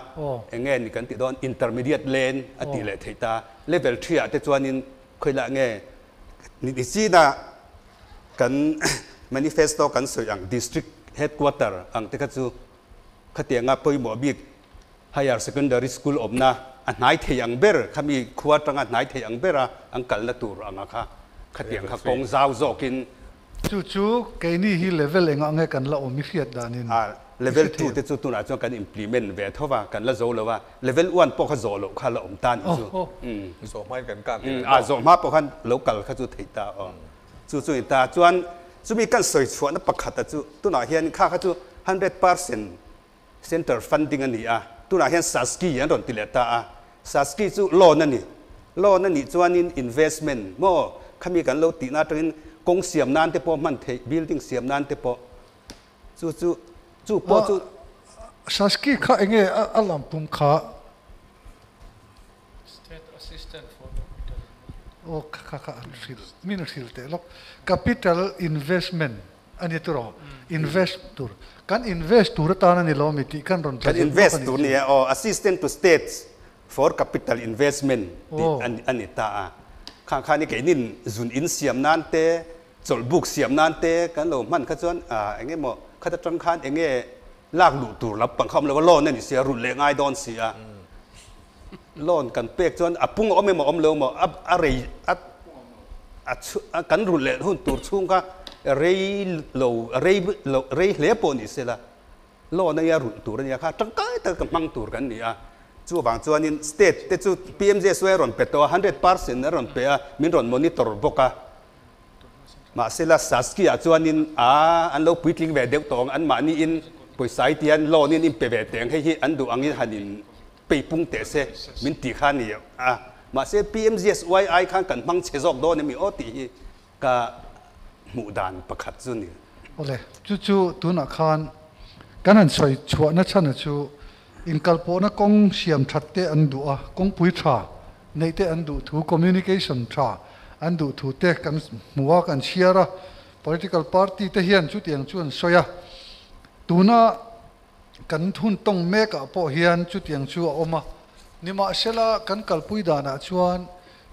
S3: เงี้ยนี่กันติดโดน intermediate lane อ่ะตีเลยที่ตา level 3อ่ะที่จวนนี่เคยละเงี้ยนี่สินะกัน manifesto กันส่วนอย่าง district headquarter อังที่ก็จู khát tiếng à bơi mò biết higher secondary school ôm na anh nãy thấy anh ber kami khuat trang anh nãy thấy anh ber anh kal na tur anh kha khát tiếng khát công giao zokin
S2: chú cái này hi level anh nghe cần là ôm mi khiết đàn in
S3: level 2 te chu tu na chu kan implement ve thowa kan la zo lo wa level 1 po kha zo lo kha la om tan chu
S5: zo mai kan ka
S3: zo ma po khan local kha chu thei ta chu chu ta chuan chu mi kan soi chuan na pakhat ta chu tu na hian kha chu 100% center funding ani tu na hian saski an ron tileta saski chu loan ani chuan in investment mo khami kan lo ti na trin kong siam nan te po man thei building siam nan te po chu chú po chú
S2: saski kha enge alam pum kha
S7: State assistant for
S2: kha min thil te lok capital investment ani turo investor kan investor ta na ni lo mi ti kan ron
S3: kan investor ni assistant to states for capital investment ani ta kha ni ke nin zun in siam nan te chol book siam nan te kan lo man kha chuan enge mo khát trăng khan anh nghe lạc lụ tủ lập bằng không là lon nên sẽ rụt lệ ngay đón xì lon cần pek cho pung ôm em ôm lâu mà rây cần rụt lệ hôn tủ chung cả rây lẽ bộ này sẽ là lon này rụt tủ này khác trăng cái ta cầm mang tủ cái này chú vàng cho nên state te chú PMJ suy ron peto 100% ron pe min ron monitor boka mà sẽ là saski cho nên anh lâu quyết định về đeo tòng anh mà ni in buổi sáng thì anh lo nên in về tiếng hay anh đủ anh in hành in bị bung tệ xe mình tì khăn nhiều mà sẽ PMGSY khăn cần mang chế dọc đó nên mình ở tì cả mũ đàn bạc hạt cho nên
S2: ole chú tu na khan cái này soi chua nó chân chú in kalpo na kong siam that te anh đủ kong pui tra nei te anh đủ thu communication tra anh đủ thủ tế kan mua kan share political party te hian chu tiang chuan soya tuna kan thun tong me ka po hian chu tiang chu oma nima sela kan kalpui dana chuan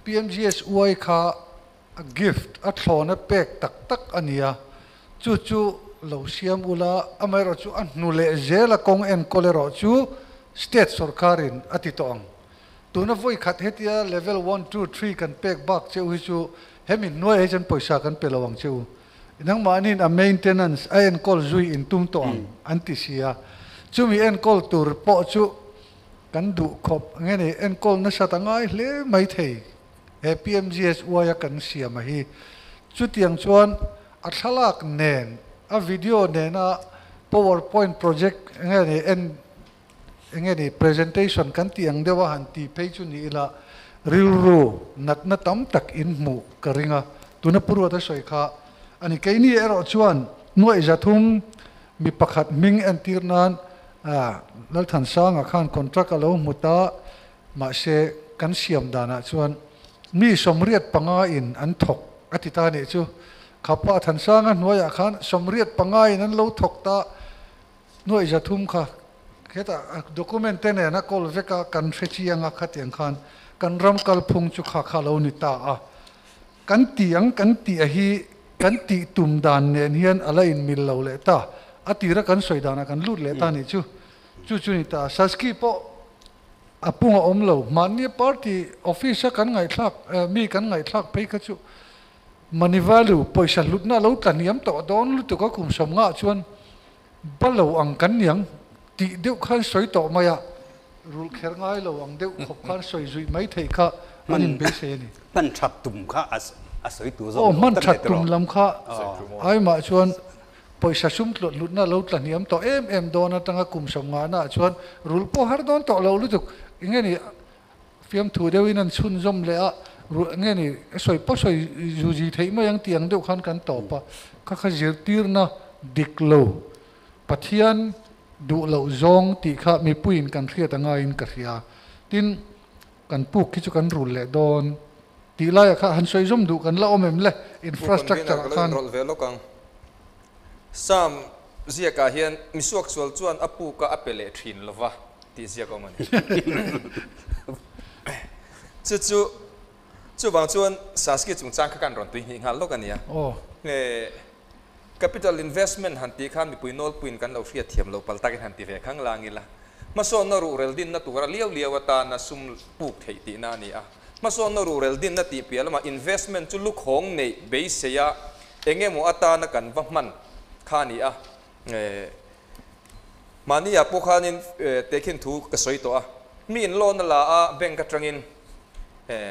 S2: PMGS uai kha a gift a thlona pek tak tak ania chu lo siam ula amero chu an nule zela kong en kolero chu state sarkarin atitong tuna voi khat hetia level 1 2 3 kan pek bak cheu hi chu hemin noi agent poisa kan pelawang cheu inang manin a maintenance a en call zui in tum to anti sia chumi en call tur po chu kan du khop ngene en call na satangai hle mai thei he PMGS uaya kan sia ma hi chu tiang chuan a thalak nen a video nena PowerPoint project ngene en engeni presentation kan tiang dewa han ti page ni ila rilru natna tam tak in mu karinga tuna puru ta soi kha ani kaini ero chuan noi jathum mi pakhat ming antirnan Lalthansanga khan contract alo muta ma se kan siam dana chuan mi somriat panga in an thok atita ni chu khapa Thansanga noya khan somriat panga in an lo thok ta noi jathum kha kheta document ne na kol veka kan fechianga khatiang khan kan ram kal phung chu kha kha lo ni ta kan ti a hi kan ti tum dan nen hian ala in mil lo le ta atira kan soidana kan lut le ta ni chu ni ta saski po apung om lo mani party office kan ngai thak mi kan ngai thak pe ka chu manivalu poisa lutna lo taniam to don lu to ka kum som nga chuan balo ang kan niang ti deuh khan soi to maya rul kher ngai lo ang deuh khop khan soi zui mai thei kha manin be se ni
S3: man that tum kha soi tu zo
S2: man that tum lam kha ai ma chuan poisa sum tlot lutna lo tlaniam to em dona tanga kum som nga na chuan rul po har don to lo lutuk ingeni fiam thu deuhin an chun zom le a ngeni soi po soi zuji thei ma yang tiang deuh khan kan to pa kha zir tir na diklo pathian du lo zong ti kha mi puin kan thriat anga in ka hria tin kan puk ki chu kan rul le don ti lai kha han soi zum du kan la omem le infrastructure khan
S4: rol ve lokang sam zia ka hian mi suak chol chuan apu ka apele thin lova ti zia ko man chu wang chuan saski chung chang kha kan ron tu hi ngal lokania nge capital investment hanti khan mi pui nol puin kan lo hriat thiam lo pal takin hanti ve khang langila mason na rural din na tura liaw ata na sum puk thei ti na ni a mason na rural din na ti pialama investment chu lu khong nei base ya engemo ata na kan va man khani a mani ya pokhanin tekin thu ka soi to a min lon la a bank atangin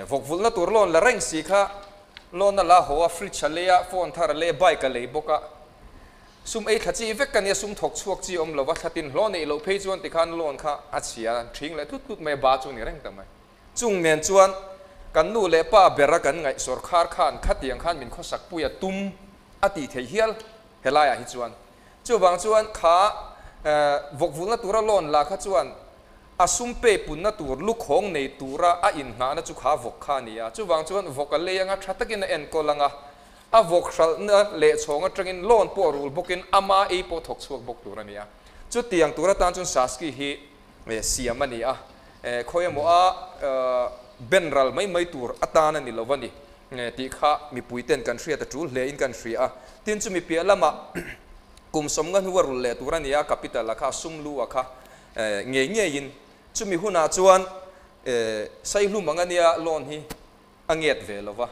S4: vokvul na tur lon la reng si kha lon na la ho a free chalea phone thar le bike le boka sum ei thachi vek kan ya sum thok chuak chi om lo wa thatin lon ei lo phei chuan ti khan lon kha achia thing le tut me ba chu ni reng tamai chung men chuan kan nu le pa bera kan ngai sarkar khan khatiang khan min khosak puya tum ati thei hial helaya hi chuan chu bang chuan kha vokvul na tura lon la kha chuan asum pe pun na tur lu khong nei tura a in na na chu kha vok kha ni ya chu wang chuan vokal le anga thatakin en kolanga a vok shal na le chonga tangin lon po rul bokin ama e po thok chuak bok tura ni ya chu tiang tura tan chun saski hi siam ani a khoyamo a benral mai tur atana ni lovani ti kha mi puiten country ata tul le in country a tin chu mi pia lama kum som ngan huarul le tura ni a capital la kha sumlu a kha nge in chumi huna chuan sailu mangania lon hi anget ve lova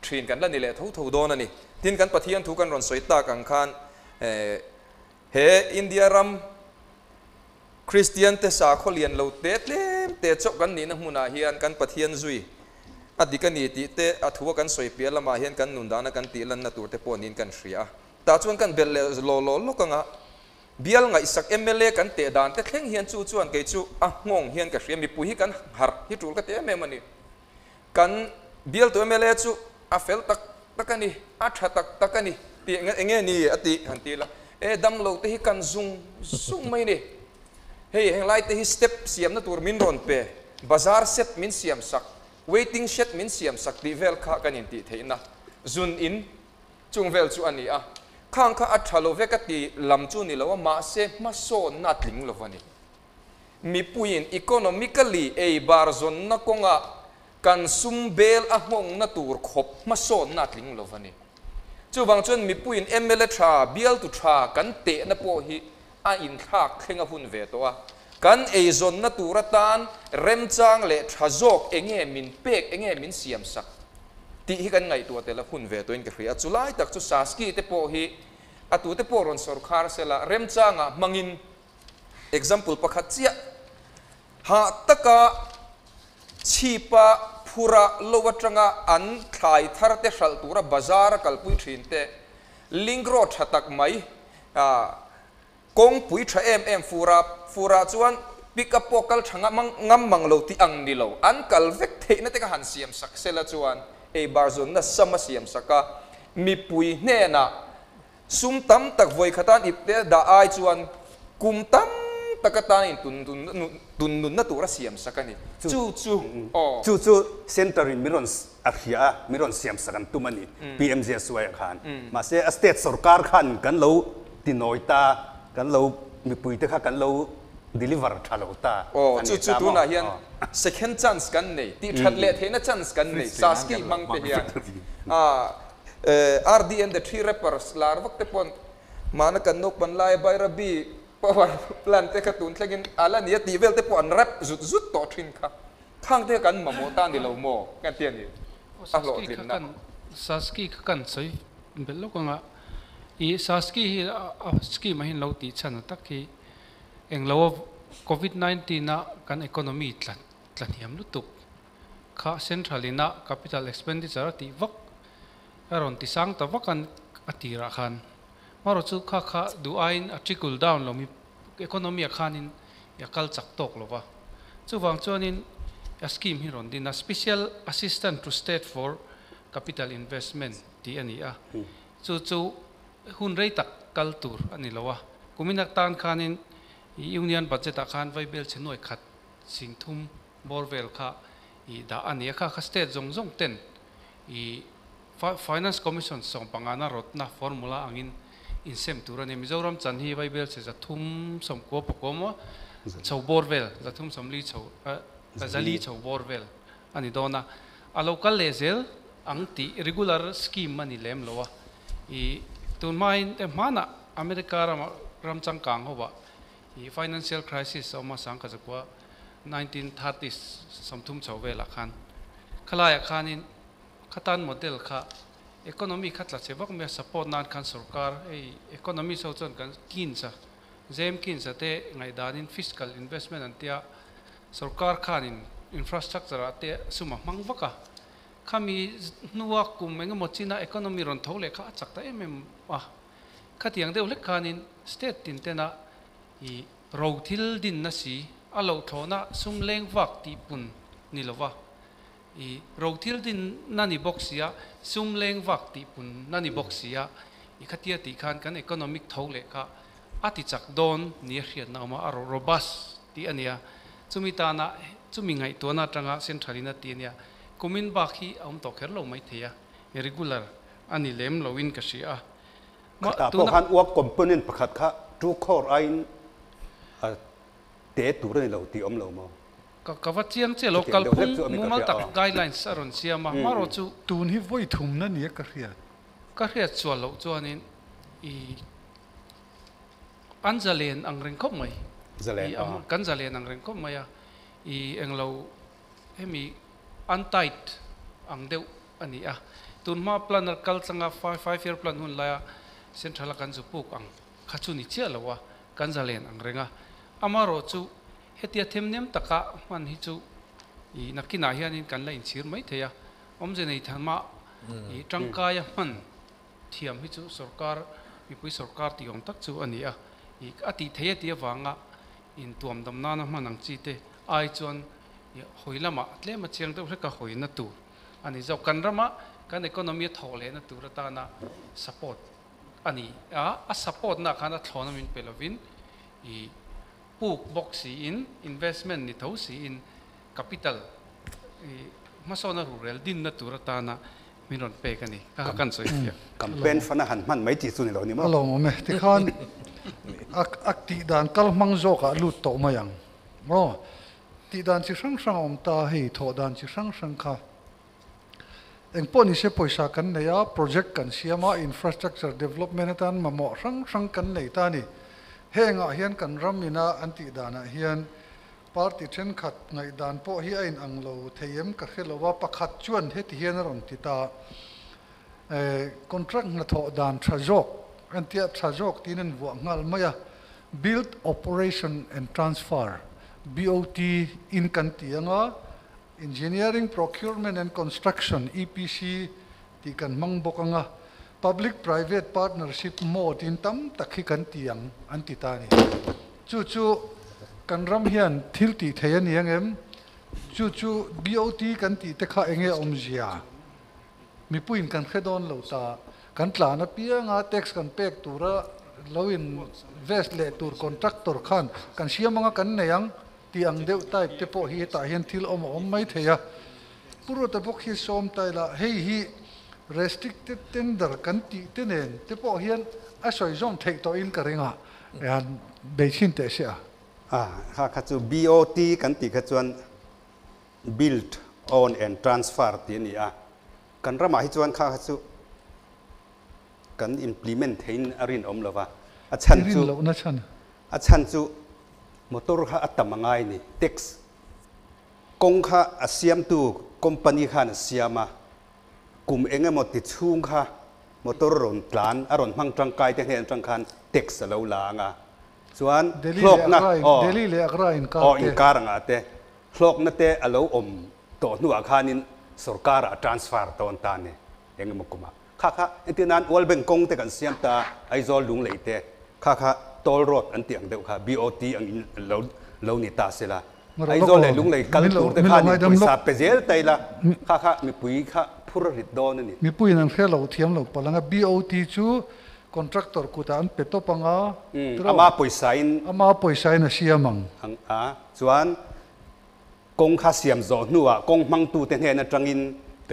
S4: thin kan la ni le tho don ani tin kan pathian thu kan ron soita kang khan he india ram christian te sa kholian lo te tlem te chok kan ni na huna hian kan pathian zui adika ni ti te athuwa kan soi pia lama hian kan nundana kan ti lan na tur te ponin kan hria ta chuan kan bel lo kanga bial nga isak MLA kan te dan te thleng hian chu chuan ke chu a ngong hian ka hriam mi pu hi kan har hi tul ka te me mani kan bial to MLA chu a fel tak takani a tha takani ti enge ni ati hantila dam lo te hi kan zung mai ni hei heng lai te hi step siam na tur min ron pe bazar set min siam sak waiting shed min siam sak ti vel kha kan in ti theina zun in chung vel chu ani a khang kha athalo vekati lam chu ni lawa ma se ma so na tling lovani mi puin economically e bar zon na konga kan sum bel a hong na tur khop ma so na tling lovani chu wang chun mi puin MLA tha bial tu tha kan te na po hi a in thak thenga hun ve to a kan e zon na turatan rem chang le thazok enge min pek enge min siam sak ti hi kan ngai tu te la hun ve to in ka hria chulai tak chu saski te po hi atu te po ron sarkar sela rem changa mangin example pakhat chia ha taka chipa phura lowatanga an thlai thar te hral tura bazar kalpui thin te lingro thatak mai kong pui tha em fura chuan pick up pokal thanga ngam manglo ti ang ni lo an kal vek theina te ka han siam sak sela chuan e barzon na sama siam saka mi pui hne na sum tam tak voi khatan ipte da ai chuan kum tam takatan in tun na tura siam sakani
S3: chu center in mirons akhia miron siam sakan tumani PMJ swai khan ma se state sarkar khan kan lo tinoita kan lo mi pui te kha kan lo deliver thalo ta
S4: chu tu na hian second chance kan nei ti that le thena chance kan nei saski mang te hian RDN the three rappers lar wakte pon mana kan nok ban lai bai rabi power plan te ka tun thlagin ala ni ti vel te pon rap zut to thin kha khang te kan mamo ta ni lo mo kan tian ni a lo thin na
S7: saski kan sei bel lo ka i saski hi ski mahin lo ti chan tak hi englo COVID-19 na kan economy tlan hiam lutuk kha centralina capital expenditure ti vak aron ti sang ta vakan atira khan maro chu kha du ain a trickle down lo mi economy khanin yakal chak tok lova chu wang chonin a scheme hi ron din a special assistant to state for capital investment ti ani a chu hun rei tak kaltur ani lowa kuminak tan khanin union budget a khan vai bel chenoi khat singthum borvel kha I da ania kha state zong ten I finance commission song pangana rotna formula angin insem turani mizoram chanhi vai bel se thum som ko pokoma chau borvel za thum som li chau zali chau borvel ani dona a local level angti regular scheme mani lem lowa I tuần mai em mana America ram chang kang hoa i financial crisis oma sang ka zakwa 1930s samthum chawve la khan khalaya khanin khatan model kha economy khatla chewak me support nan khan sarkar ei economy so chon kan kin sa jem kin sa te ngai danin fiscal investment antia sarkar khanin infrastructure ate suma mangwaka khami nuwa kum enga mochina economy ron thole kha chakta em a khatiang deuh lek khanin state tin tena i ro thil din na si alo thona sumleng wak ti pun nilawa i ro thil din nani boxia sumleng wak ti pun nani boxia i khatia ti khan kan economic thole kha ati chak don ni khian na ma aro robust ti ania chumita na chumi ngai to na tanga centralina ti ania kumin ba khi om to kher lo mai thea regular ani lem lowin ka sia
S3: ma tu han uak component pakhat kha tu core ain te tu re lo ti om lo mo
S7: ka wa chiang che local pung mumal tak guidelines aron sia ma maro chu
S2: tun hi voi thum na ni ka riat
S7: chwa lo chuanin i anjalen angreng khop mai
S3: zalen
S7: kan zalen angreng khop mai i englo hemi untight ang deu ani a tun ma planer kal changa 5 year plan hun la central kan zu puk ang khachuni che lawa kan zalen angrenga amaro chu hetia themnem taka man hi chu i nakina hianin kan la in chir mai theya omje nei thama i tangkaya man thiam hi chu sarkar mi pui sarkar ti ong tak chu ani a i ati theya ti wanga in tuam dam na na manang chi te ai chuan hoilama tle ma chiang te ka hoina tu ani zo kan rama kan economy thole na tu rata na support ani a support na khana thlona min pelovin i puk boxi in investment ni thosi in capital i masona rural din na tu rata na minon pe kani ka kan soi
S3: campaign fana han man mai ti chu ni lo ni ma
S2: lo me ti khan akti dan kal mang zo ka lut to mayang mo ti dan chi sang sang om ta hei tho dan chi sang sang kha eng poni se poisa kan ne ya project kan siama infrastructure development tan ma mo sang sang kan nei ta ni henga hian kan ramina anti dana hian party then khat ngai dan po hi ain anglo theyem ka khelowa pakhat chuan he ti hian ron ti ta contract na tho dan thajok antia thajok tinen wa ngal maya build operation and transfer BOT in kantianga engineering procurement and construction EPC ti kan mangbokanga public private partnership mode in tam takhi kantiang antitani chu kan ram hian thilti theyani angem chu BOT kanti te kha enge omzia mi puin kan khedon lo ta kan tlana pianga tax kan pek tura loin vest le tur contractor khan kan siamanga kan neyang ti ang deu type te po hi ta hian thil om mai theya puro ta bok hi som tai la hei hi restricted tender kan ti tenen te po hian a soi zong thek to in ka ringa yan beichin te sia
S3: ha kha chu BOT kan ti kha chuan build own and transfer ti ni a kan rama hi chuan kha chu kan implement thein arin om lova a chan chu
S2: lo na chan
S3: a chan chu motor kha atamangai ni tax kong kha asiam tu company khan siama kum enga moti chung kha motor ron plan aron mang tangkai te hen tangkhan tax lo la nga chuan hlok na
S2: Delhi le agra in ka
S3: in karanga te hlok na te alo om to nu akhanin sarkar a transfer ton ta ne enga mokuma kha entinan world bank kong te kan siam ta aizol lung leite kha toll road an tiang deuh kha BOT ang lo ni ta sela aizol le lung lei kal tur te kha ni paisa pezel taila kha mi pui kha phur rit don ni
S2: mi pui nan khelo thiam lo palanga BOT chu contractor ku ta an peto panga ama poisa in siamang
S3: chuan kong kha siam zo nuwa kong mang tu te hne na tangin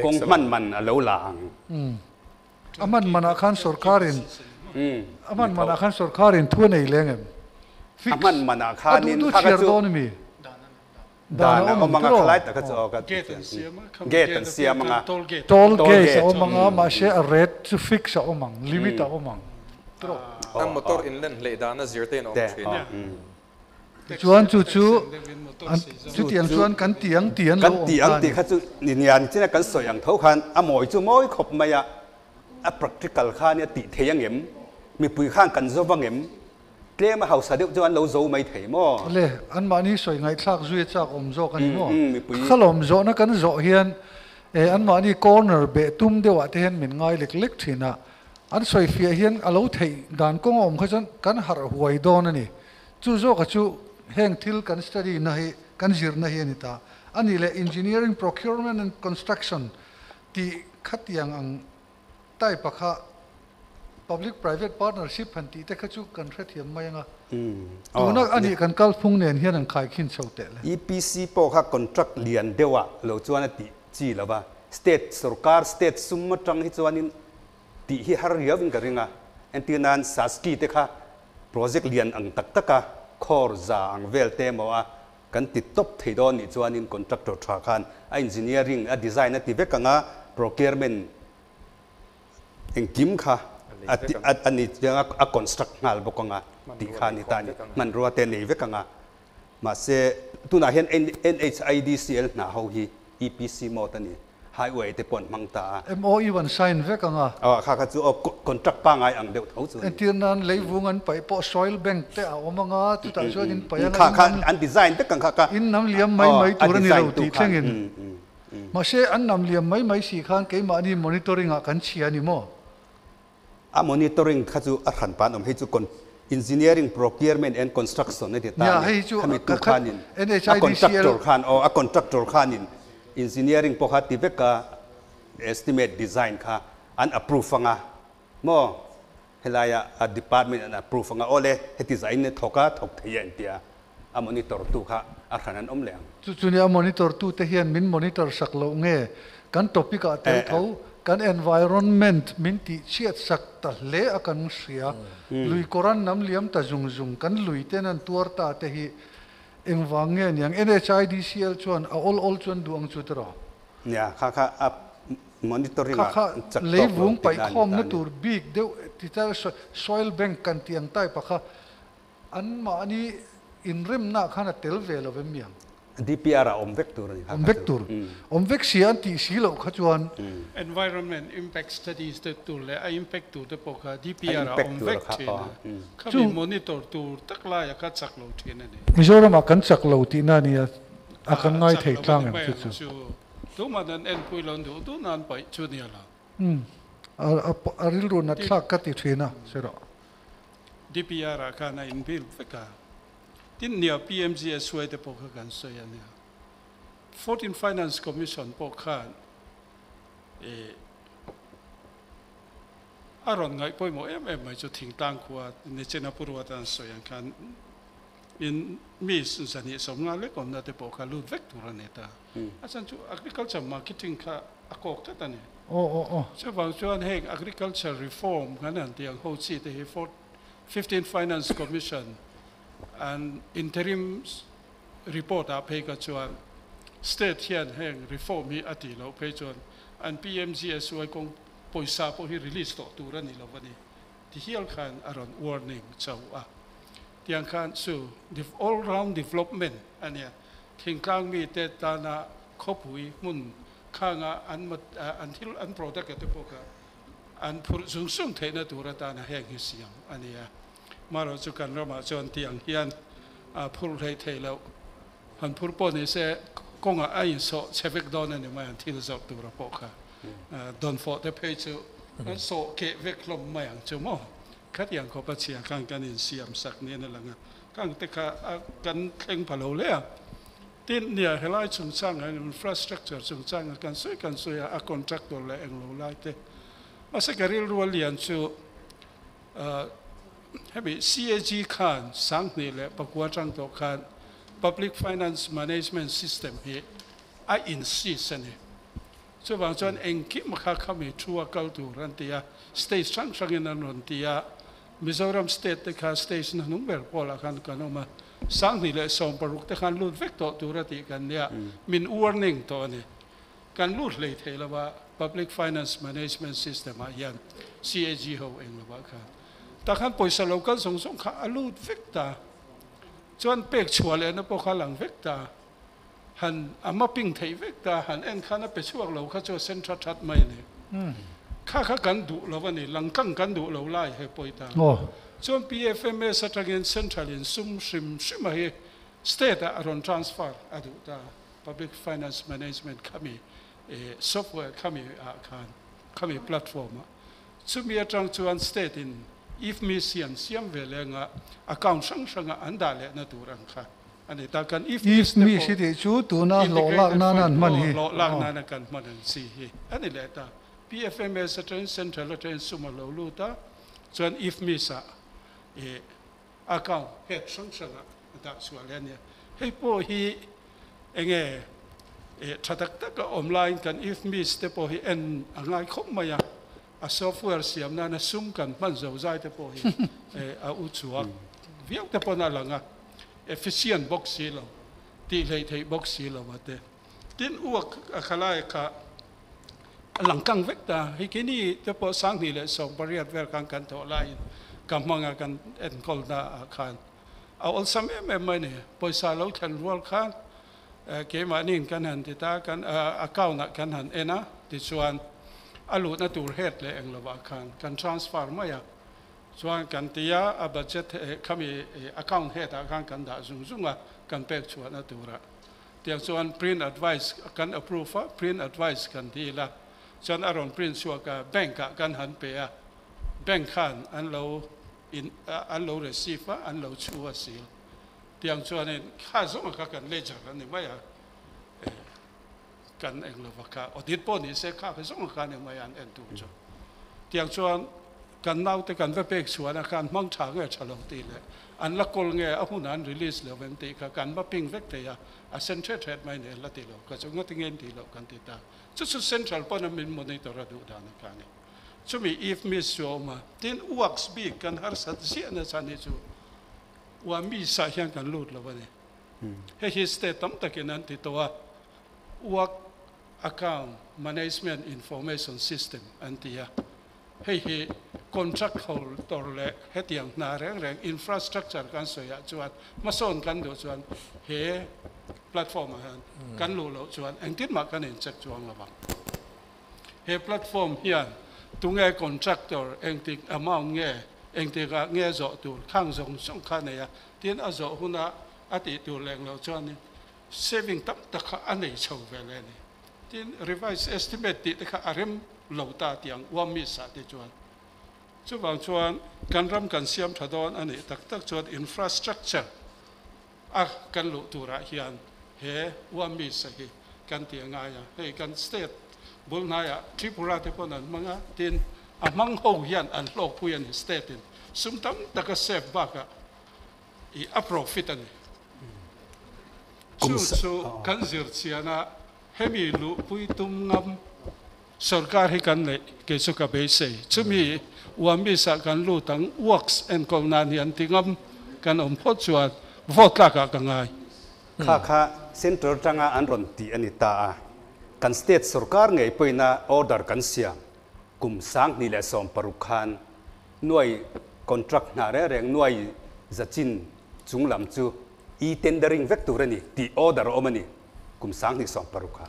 S3: kong man alo lang
S2: aman mana khan sarkarin aman mana khan sarkarin thu nei lengem
S3: aman mana khanin
S2: kha chu mi
S3: dana omanga khalai ta ka chu ka gate siama nga
S2: toll gate omanga ma she a rate to fix omang limit omang tro
S4: ang motor inland le dana zirten om thin
S2: chuan chu tiang chuan kan tiang
S3: ti kha chu nian china kan soyang tho khan amoi chu moi khop maya a practical khan ya ti theyang em mi pui khang kan zo wangem tle ma hausa deuh chuan lo zo mai thei mo
S2: le an ma ni soi ngai thlak zui chak om zo kan mo khalom zo na kan zo hian an ma ni corner be tum dewa te hen min ngai lek lek thina an soi fia hian alo thei dan kong om kha chan kan har huai don ani chu zo ka chu heng thil kan study na hi kan zir na hi ani ta ani le engineering procurement and construction ti khatiang ang tai pakha public private partnership han ti te kha chu kan thre thiam mai anga tuna ani kan kal phung nen hian an khai khin chote le
S3: EPC po kha contract lian dewa lo chuan ti chi lawa state sarkar state summa tang hi chuanin ti hi har riawin ka ringa entinan saski te kha project lian ang tak taka khor za ang vel te mo a kan ti top thei don ni chuanin contractor tha khan a engineering a design a ti vekanga procurement engkim kha ani a construct ngal bokanga ti khani tani man ro te nei vekanga ma se tuna hian NHIDCL na ho hi EPC mo tani highway te pon mangta
S2: MOE wan sign vekanga
S3: kha chu contract pa ngai ang deu tho chu
S2: entinan leivungan pai po soil bank te a omanga tu ta chuan pai
S3: kha an design te kang kha
S2: in nam liam mai turan ni lo ti thlengin ma se an nam liam mai si khan ke ma ni monitoring a kan chi ani mo
S3: a monitoring kha chu a khan pan om he chu engineering procurement and construction ne ta khami tu khanin a contractor khanin engineering po kha ti veka estimate design kha an approve anga mo helaya a department an approve anga ole he design ne thoka thok theian tia a monitor tu kha a khanan om leng
S2: chu ni a monitor tu te hian min monitor saklo nge kan topic a tel tho kan environment min ti chiat sak ta le akan sia lui koran nam liam ta zung kan lui ten an tur ta te hi engwange niang NHIDCL chuan a all chuan duang chu tro
S3: ya kha a monitoring
S2: kha leivung pai khom na tur big deu titar soil bank kan tiang tai pakha an ma ani inrim na khana tel vel of miang
S3: DPR om vector ni
S2: om vec sian ti silo kha chuan
S6: environment impact studies te tu le a impact tu te poka DPR om vec chu monitor tu takla ya ka chak lo thina ni
S2: mizoram a kan chak lo ti na ni a kan ngai thei tlang em chu
S6: tu ma dan en puilon du nan pai chu ni ala
S2: a ril ru na thak ka ti thina sero
S6: DPR ka na in bil veka tin nia PMGS suai te poka kan so ya nia 14 Finance Commission poka aron ngai poi mo mai chu thing tang khuwa ne chena purwa tan so yan kan in mis sani som nga le kom na te poka lu vector aneta asan chu agriculture marketing ka akok ta tani so bang chuan heng agriculture reform kanan tiang ho chi te 15 Finance Commission and interim report a pay ka chuan state hian heng reform hi ati lo pay chuan and PMGS wai kong poisa po hi release to turani lo wani ti hial khan aron warning chau a tiang khan su all round development ania thingkang mi te tana khopui mun khanga until product te poka an phur sung theina turata na heng hi siam ania maro chu kan rama chon tiang hian phur thei lo han phur po ni se konga ai so chevek don ani ma an thil zok tur po kha don for the page an so ke vek lom ma yang chu mo khat yang ko pa chia kan in siam sak ni na langa kan te kha kan thleng phalo le tin nia helai chung chang an infrastructure chung chang kan soi a contractor le eng lo lai te ma se garil rual lian chu hebi CAG khan sang ni le pakwa chang to khan public finance management system hi I insist ani so bang chuan engki makha khami thua kal tu ran tia state sang in an ron tia Mizoram state te kha station nung ber pola khan kanoma sang ni le som paruk te khan lut vector tu rati kan ya min warning to ani kan lut le thela wa public finance management system a yan CAG ho eng lo ba kha ta khan poisa local song song kha alut vekta chuan pek chhual na po kha lang vekta han ama ping thei vekta han en khana pe chuak lo kha chu central that mai ne kha kan du lo wani langkang kan du lo lai he poita chuan PFMS atangin central in sum shim hi state aron transfer adu ta public finance management kami software kami kami platform sumi atang chuan state in if mi siam velenga account sanga andale na turang kha ani ta kan if
S2: mi si ti chu tu na lo lak na nan man hi
S6: lo lak na kan man si hi ani le ta PFMS atang central atang suma lo lu ta chuan if mi sa account het sanga ta sualenia hei po hi enge thatak tak online kan if mi ste po hi en angai khom maya a software siam na sum kan man zo zai te po hi a u chuak viau te po na langa efficient box silo ti lei thei box silo mate tin uak a khalai kha langkang vekta hi kini te po sang ni le so bariat ver kan tho lai kamanga kan en kol da khan a ol sam em ne poisa lo than rual khan ke manin kan han ti ta kan account kan han ena ti chuan alu na tur het le eng lova kan transfer maya chuan kan tia a budget kami account het kan da zunga kan pek chuan na tura tiang chuan print advice kan approve print advice kan ti la chuan aron print chuan ka bank kan han pe a bank khan an lo receive an lo chua sil tiang chuan en kha zong ka kan ledger ani maya kan eng lo vaka audit po ni se kha zong ka ne mayan en tu cho tiang chuan kan nau te kan ve pek chuan kan mang tha nge chalo ti le an la kol nge a hun an release le ven te ka kan ba ping vek te ya a central thread mai ne la ti lo ka chung ngot ngen ti lo kan ti ta chu central po na min monitor du da na ka ni chu mi if mi so ma tin works bi kan har sat si na sa ni chu wa mi sa hyang kan lut lo ne he state tam takin an ti to work account management information system antia he contract holder le hetiang na reng infrastructure kan soya chuan mason kan do chuan he platform han kan lo chuan engtin ma kan in check chuang lawa he platform hian tunge contractor engtik amount nge engtika nge zo tu khang zong song khan ya tin a zo huna ati tu leng lo chuan saving tam takha anei chho vele ni tin revise estimate ti takha arem lo ta tiang wa mi sa te chuan chu wang chuan kan ram kan siam thadon ani tak chuan infrastructure a kan lo tura hian he wa mi sa hi kan ti nga ya he kan state bul na ya tripura te pon an manga tin amang ho hian an lo puyan state in sum tam taka save ba ka I a profit ani so kan Zirchianna hemi lu pui tum ngam sarkar hi kan le ke su ka be sei chumi wa mi sa kan lu tang works and kolnan hian tingam kan phot chuan vote la ka ngai
S3: kha central tanga an ron ti ani ta kan state sarkar ngei poina order kan sia kum sang ni le som parukhan nuai contract na reng nuai zachin chunglam chu tendering vector ni ti order omani kum sang ni som parukha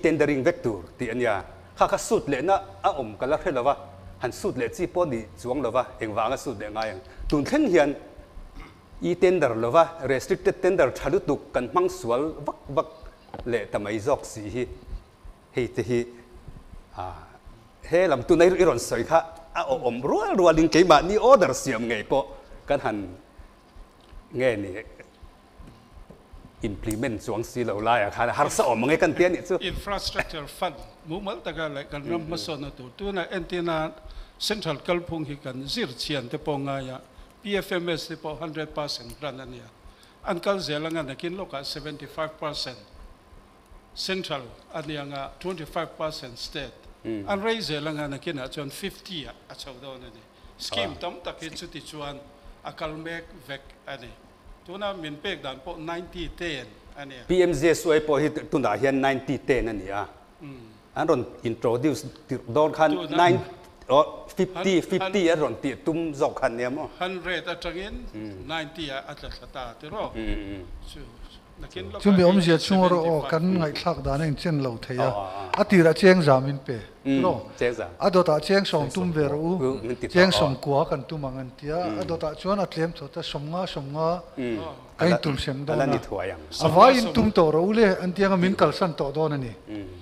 S3: tendering vector ti ania kha sut le na a kala khelawa han sut le chi po ni chuang lova engwanga sut le ngai tun khen hian tender lova restricted tender thadu tuk kan mang sual vak le tamai jok si hi hei te hi he lam tu nai iron soi kha a rualing ke ma ni order siam ngei po kan han nge ni implement chuang si lo lai a kha har sa nge kan tian ni chu
S6: infrastructure fund mumal taga le kan ram mason tu na antenna central kalphung hi kan Zirchian te ponga ya PFMS te po 100% ran ania an kal zelanga na kin loka 75% central anianga 25% state an raise zelanga na kin a chon 50 a chawdo na ni scheme tam takin chu ti chuan akal mek vek ani tuna min pek dan po 90-10 ani
S3: PMJ suai po hi tunda hian 90-10 ani a an ron introduce don khan 50 ron ti tum zok khan ne mo
S6: 100 atangin 90 atlata tiro
S2: chúng bị ôm giật chung rồi cắn ngày thắc đàn anh trên lầu thấy à thì là chén giảm in pe rồi à đó ta chén sòng tum về rồi chén sòng quá cần tum mang anh tia à đó ta chuan at lem thôi ta sòng ngã cái tum xem đó na à vai in tum to rồi le anh tia mình cần san to đó nè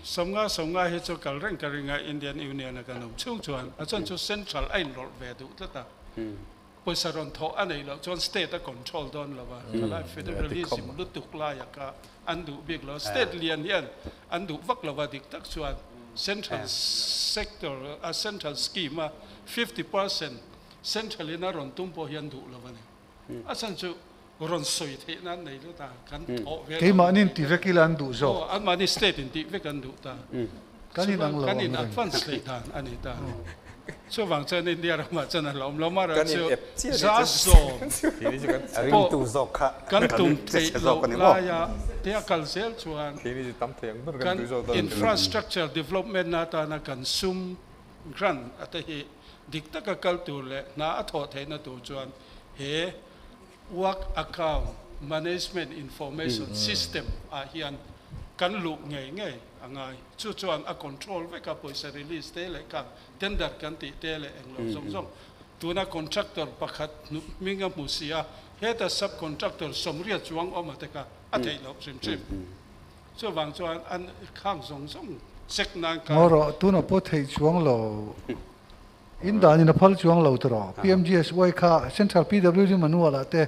S6: sòng ngã hết cho cả reng Indian Union cái nông chung chuan à chân cho Central Ain rồi về đủ ta bây giờ rồi thọ anh ấy là cho state đã control đòn là vậy, cái federalism lúc tục lại cả anh đủ biết là state liền hiện anh đủ vắc là vậy thì tất chuan central sector, central scheme 50% central là rồi tung bộ hiện đủ là vậy, à chân cho rồi soi thếนั้นnày lúc ta can thọ về
S2: cái mà nên thì về cái là anh đủ rồi,
S6: anh mà đi state thì về can đủ ta,
S2: cái này đang
S6: cái này advance lại ta, anh ấy ta so vang chân India mà chân là lom mà rồi giá số
S3: ring tu zok kha
S6: kan tum thấy là ya tia kalsel chuan kan infrastructure development na ta na kan sum grant ata hi dikta ka kal tu le na tho the na tu chuan he work account management information system a hian kan lu ngai angai chu chuan a control ve ka poisa release te le ka tender kan ti te le englo zong tuna contractor pakhat minga musia heta subcontractor somria chuang omate ka a thei lo sim chu wang chuan an khang zong sek nan ka
S2: ngoro tuna po thei chuang lo in dan in a phal chuang lo tro PMGS wai kha central PWD manual ate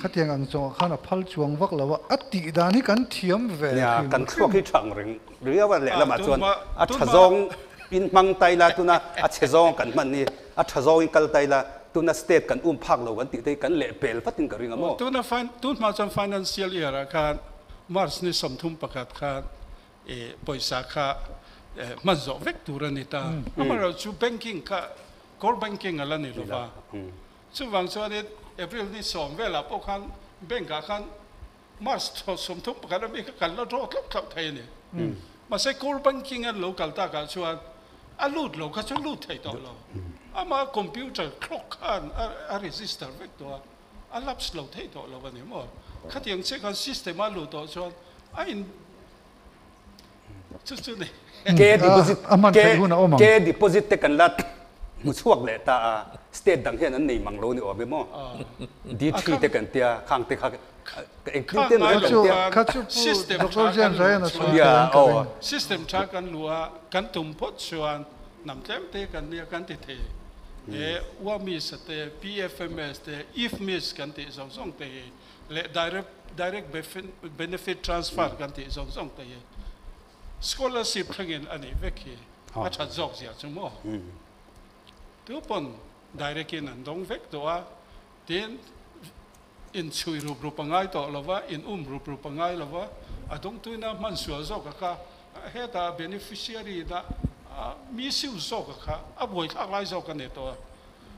S2: khatiang ang chong khana phal chuang vak lawa ati dani kan thiam ve
S3: ya kan thuak hi thang ring ria wa le lama chuan a thazong in mang tai la tuna a chezong kan man ni a thazong in kal tai la tuna state kan phak lo kan ti te kan le pel fatin ka ringa mo
S6: tuna ma financial year kan mars ni somthum pakat khan poisa kha man zo vek turani ta amara chu banking ka core banking ala ni lo ba chu wang chuan April ni som vela po khan bank khan mars som thum pakat mi kan lo ro tlok thai ni mà sẽ core banking an local ta ka chuan a lut lo ka chu lut thei to lo ama computer clock khan a register vek to a laps lo thei to lo ni mo khatiang che kan system a lut to chuan a in chu ni
S3: ke deposit te kan lat mu chuak le ta state dang hian an nei mang lo ni obe mo D3 te kan tia khang te kha included
S6: system system cha kan lua kan tum pot chuan nam tlem te kan nia kan ti the wa mi sa te PFMS te if miss kan ti song te le direct benefit transfer kan ti song te scholarship thangin ani vekhi a cha jok sia chumo tu pon direct in an dong vek to a tin in chui rup pangai to lova in rup pangai lova adong tuina man sual zo ka heta beneficiary da mi siu zo ka a boi thak lai zo ka ne to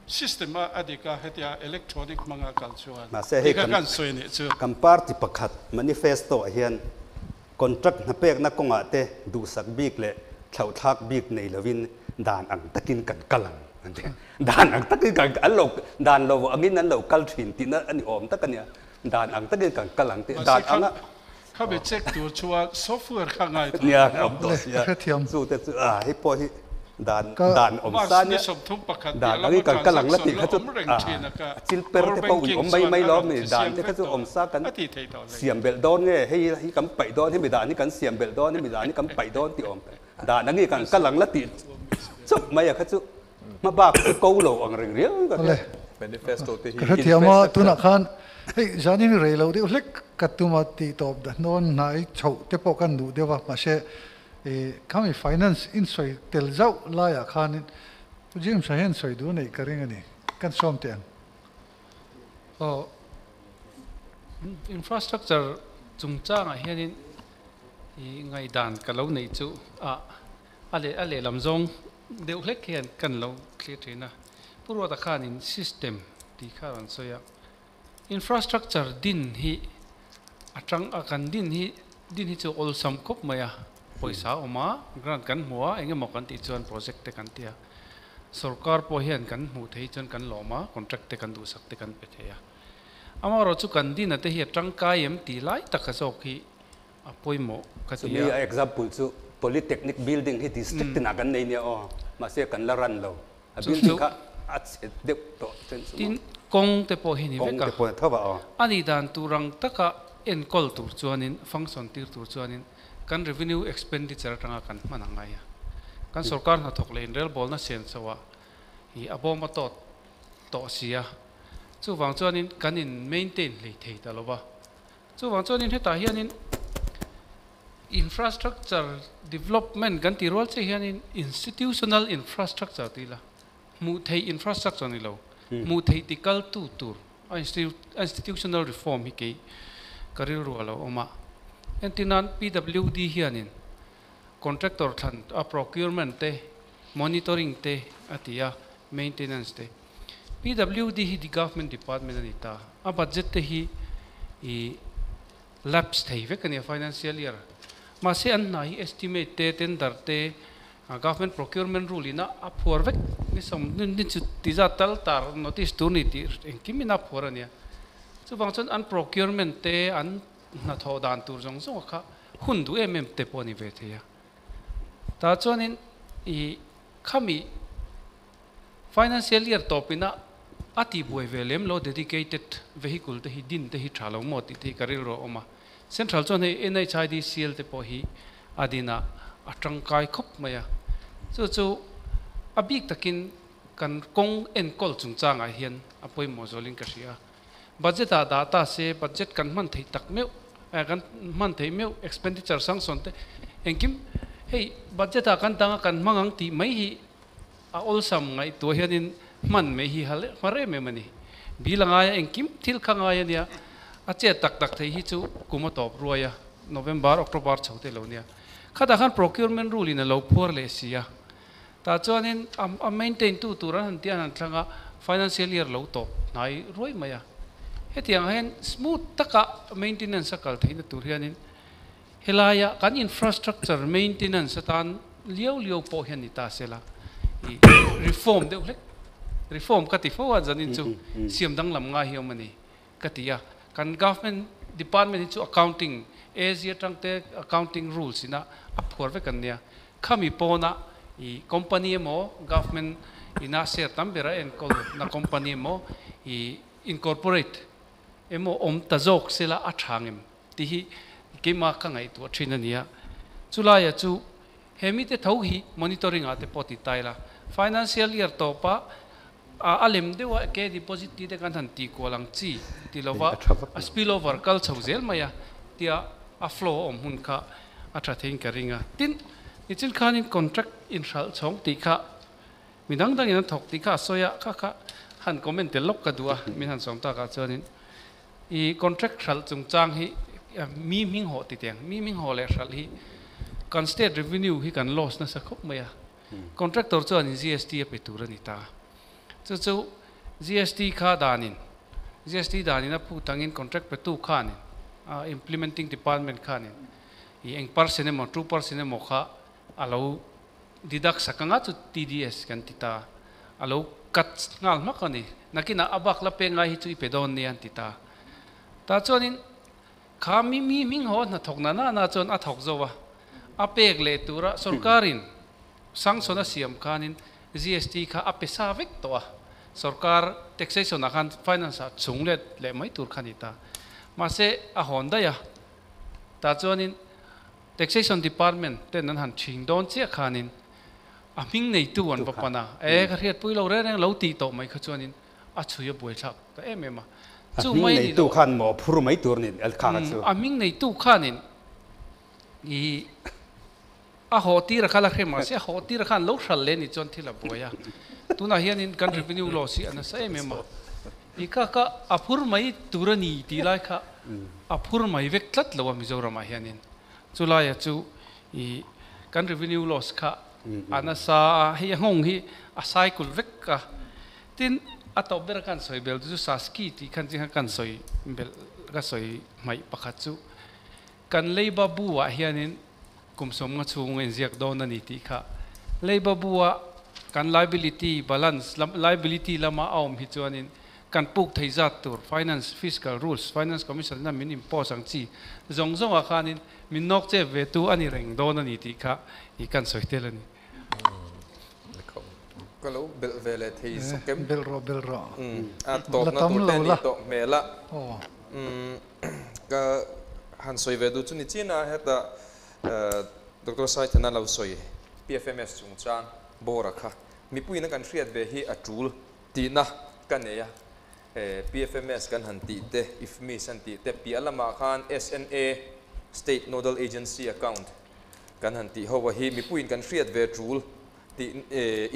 S6: system adika hetia electronic manga kalchuan
S3: ma se he kan
S6: soi ne chu
S3: kan party pakhat manifesto hian contract na pek na konga te du sak bik le thau thak bik nei lovin dan ang takin kan kalang dan ang takin kan alok dan lo angin an lo kal thin tin ani om takania dan ang takin kan kalang te dan anga
S6: kha be check tu chua software kha ngai to
S3: nia om to sia chu te chu a hi po hi dan om sa ni dan ang kan kalang la ti kha chu chil per te po om mai lo ni dan te kha chu om sa kan siam bel don nge hi kam pai don hi mi dan ni kan siam bel don ni mi dan ni kam pai don ti om dan ang kan kalang la ti chup mai kha chu mà bác câu lâu ang rừng riêng
S2: cái manifesto cái thì mà tu nak khan hey giờ này rầy lâu đi lek cắt tu mà ti top đó non nai chậu te po kan du dewa mà sẽ kami finance in soi tel zau la ya khan tu jim sa hen soi du nei karing ani kan som te
S7: infrastructure chung chang a hianin ngai dan ka lo nei chu ale lam zong deuh hlek hian kan lo clear thina purwa ta khan in system ti kharan soya infrastructure din hi atang akan din hi chu ol sam kop maya poisa oma grant kan hua enge mo kan ti chuan project te kan tia sarkar po hian kan hmu thei chon kan lawma contract te kan du sak te kan pe theya ama ro chu kan din ate hi tangkai em ti lai taka zawk hi apoimo katia
S3: example chu polytechnic building hi district na kan nei ne o ma se kan la ran lo a building kha at de to
S7: tin kong te po hi ni
S3: kong te po thawa o
S7: ani dan turang taka en kol tur chuanin function tir tur chuanin kan revenue expenditure tanga kan manangaya kan sarkar na thok lein rel bol na sen chawa hi aboma to sia chu wang chuanin kan in maintain le thei ta lowa chu wang chuanin heta hianin infrastructure development kan ti rol che hianin institutional infrastructure tila mu thei infrastructure ni lo mu thei tikal tu tur institutional reform hi ke karir ro lo oma entinan PWD hianin contractor than a procurement te monitoring te atia maintenance te PWD hi the government department anita a budget te hi I lapse thei ve kania financial year ma se an nai estimate te tender te government procurement rule ina a for vek ni som ni chu tiza tal tar notice tu ni ti engkimina for ania chu bangchon an procurement te an na tho dan tur jong so kha hundu te poni ve theya ta chonin I khami financial year topina ati boi velem lo dedicated vehicle te hi din te hi thalo mo ti ti karil ro oma central chon he NHIDCL te po hi adina atangkai khop maya chu abik takin kan kong en kol chungchang a hian apoi mozoling ka ria budget a data se budget kan man thei tak meu kan man thei meu expenditure sanction te engkim hey budget a kan tanga kan mangang ti mai hi a olsam ngai to hianin man me hi hale mare me mani bilanga engkim thil khanga ya nia ache tak thei hi chu kuma top ruaya November October chaute lo nia khada khan procurement rule in a lo phor le sia ta chuanin a maintain tu turan han tian han thlanga financial year lo top nai roi maya hetiang hen smooth taka maintenance akal theina tur hianin helaya kan infrastructure maintenance tan liao po hian ni ta sela reform de reform kati fo janin chu siam dang lam nga hiomani katia kan government department chu accounting Asia tangte accounting rules ina apor ve kan nia khami pona I company mo government ina share tambera en kol na company mo I incorporate emo tazok sela athangem ti hi kema kangai to thina nia chulaya chu hemite thau hi monitoring ate poti taila financial year to pa alem dewa ke deposit ti de kan han ti kolang chi ti lova a spillover kal chauzel maya tia a flow hun kha atha thein ka ringa tin ichil khanin contract in shal chong ti kha midang dang in thok ti kha soya kha han comment te lok ka dua min han song ta ka chonin I contract shal chung chang hi mi ming ho ti teng mi ming ho le shal hi kan state revenue hi kan loss na sa khop maya contractor chuan GST pe turani ta chu GST kha danin a pu tangin contract pe tu khan implementing department khan I eng percent mo 2% mo kha alo deduct sakanga chu TDS kan tita alo kat ngal makani nakina abak la pe ngai hi chu ipedon ni an tita ta chonin khami mi ming ho na thokna na chon a thok zowa a pek le tura sarkarin sangsona siam khanin GST kha apesa vek to sarkar taxation akhan finance chunglet le mai tur khanita mase a honda ya ta chonin taxation department ten han thing don che khanin a ming nei tu an papana ka riat pui lo re reng lo ti to mai kha chuanin a chuya boi thak ta emema chu mai ni
S3: tu khan mo phur mai tur ni al kha chu
S7: a ming nei tu khanin I a ho ti ra khala khema se ho ti ra khan lo shal le ni chon thila boya tuna hianin kan revenue loss si ana sa emema I ka a phur mai turani ti lai kha a phur mai vek tlat lo Mizoram hianin chulaya chu I kan revenue loss kha ana sa hi hong hi a cycle vek ka tin a to ber kan soi bel chu saski ti kan chi kan soi bel ga soi mai pakhat chu kan leiba buwa hianin kumsom nga chung en ziak don ani ti kha leiba buwa kan liability balance liability lama aum hi chuanin kan puk thei zat tur finance fiscal rules finance commission na min impose ang chi zong a khanin min nok che ve tu ani reng don ani ti kha I kan soitel ani
S4: kalau bel vele thei sokem
S2: bel ro
S4: a top na tur ten I to mela ka han soi ve du chu ni china heta Dr. Saithantluanga lau soi PFMS chung chang bora kha mi pui na kan hriat ve hi a tul ti na kan ya PFMS kan han ti te if mi san ti te pi alama khan SNA State Nodal Agency account kan han ti ho wa hi mi pui kan hriat ve tul ti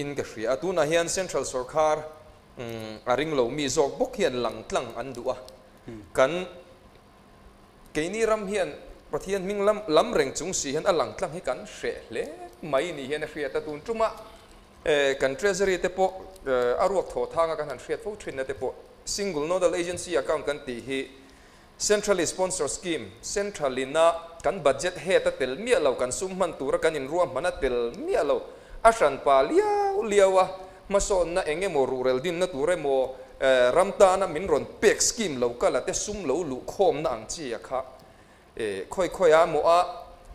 S4: in ka hria tu na hian central sarkar aring lo mi zok bok hian langtlang an duwa kan keini ram hian pathian ming lam reng chung si hian alang tlang hi kan hre le mai ni hian hria ta tun tuma kan treasury te po aruak tho thanga kan han hriat fo thin na te po single nodal agency account kan ti hi centrally sponsor scheme centrally na kan budget he ta tel mi lo kan sum man tur kan in ruam mana tel mi lo asan pa liawa mason na enge mo rural din na ture mo ramta na min ron pek scheme lo kala te sum lo lu khom na ang chi kha khoi a mo a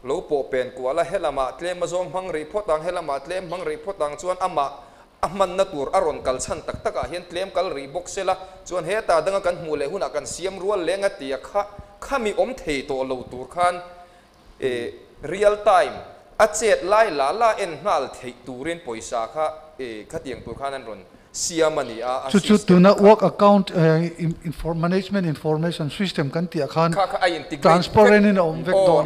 S4: lo po pen ko ala helama tlem mazong hang report ang helama tlem hang report ang chuan ama ahman na tur aron kal chan tak taka hian tlem kal ri box sela chuan he ta danga kan hmule huna kan siam rual lenga tia khami om thei to lo tur khan real time a chet lai la en ngal thei turin poisa kha khatiang tur khan an ron siamani a
S2: chu tu na work account management information system kan ti khan transparent in om vek don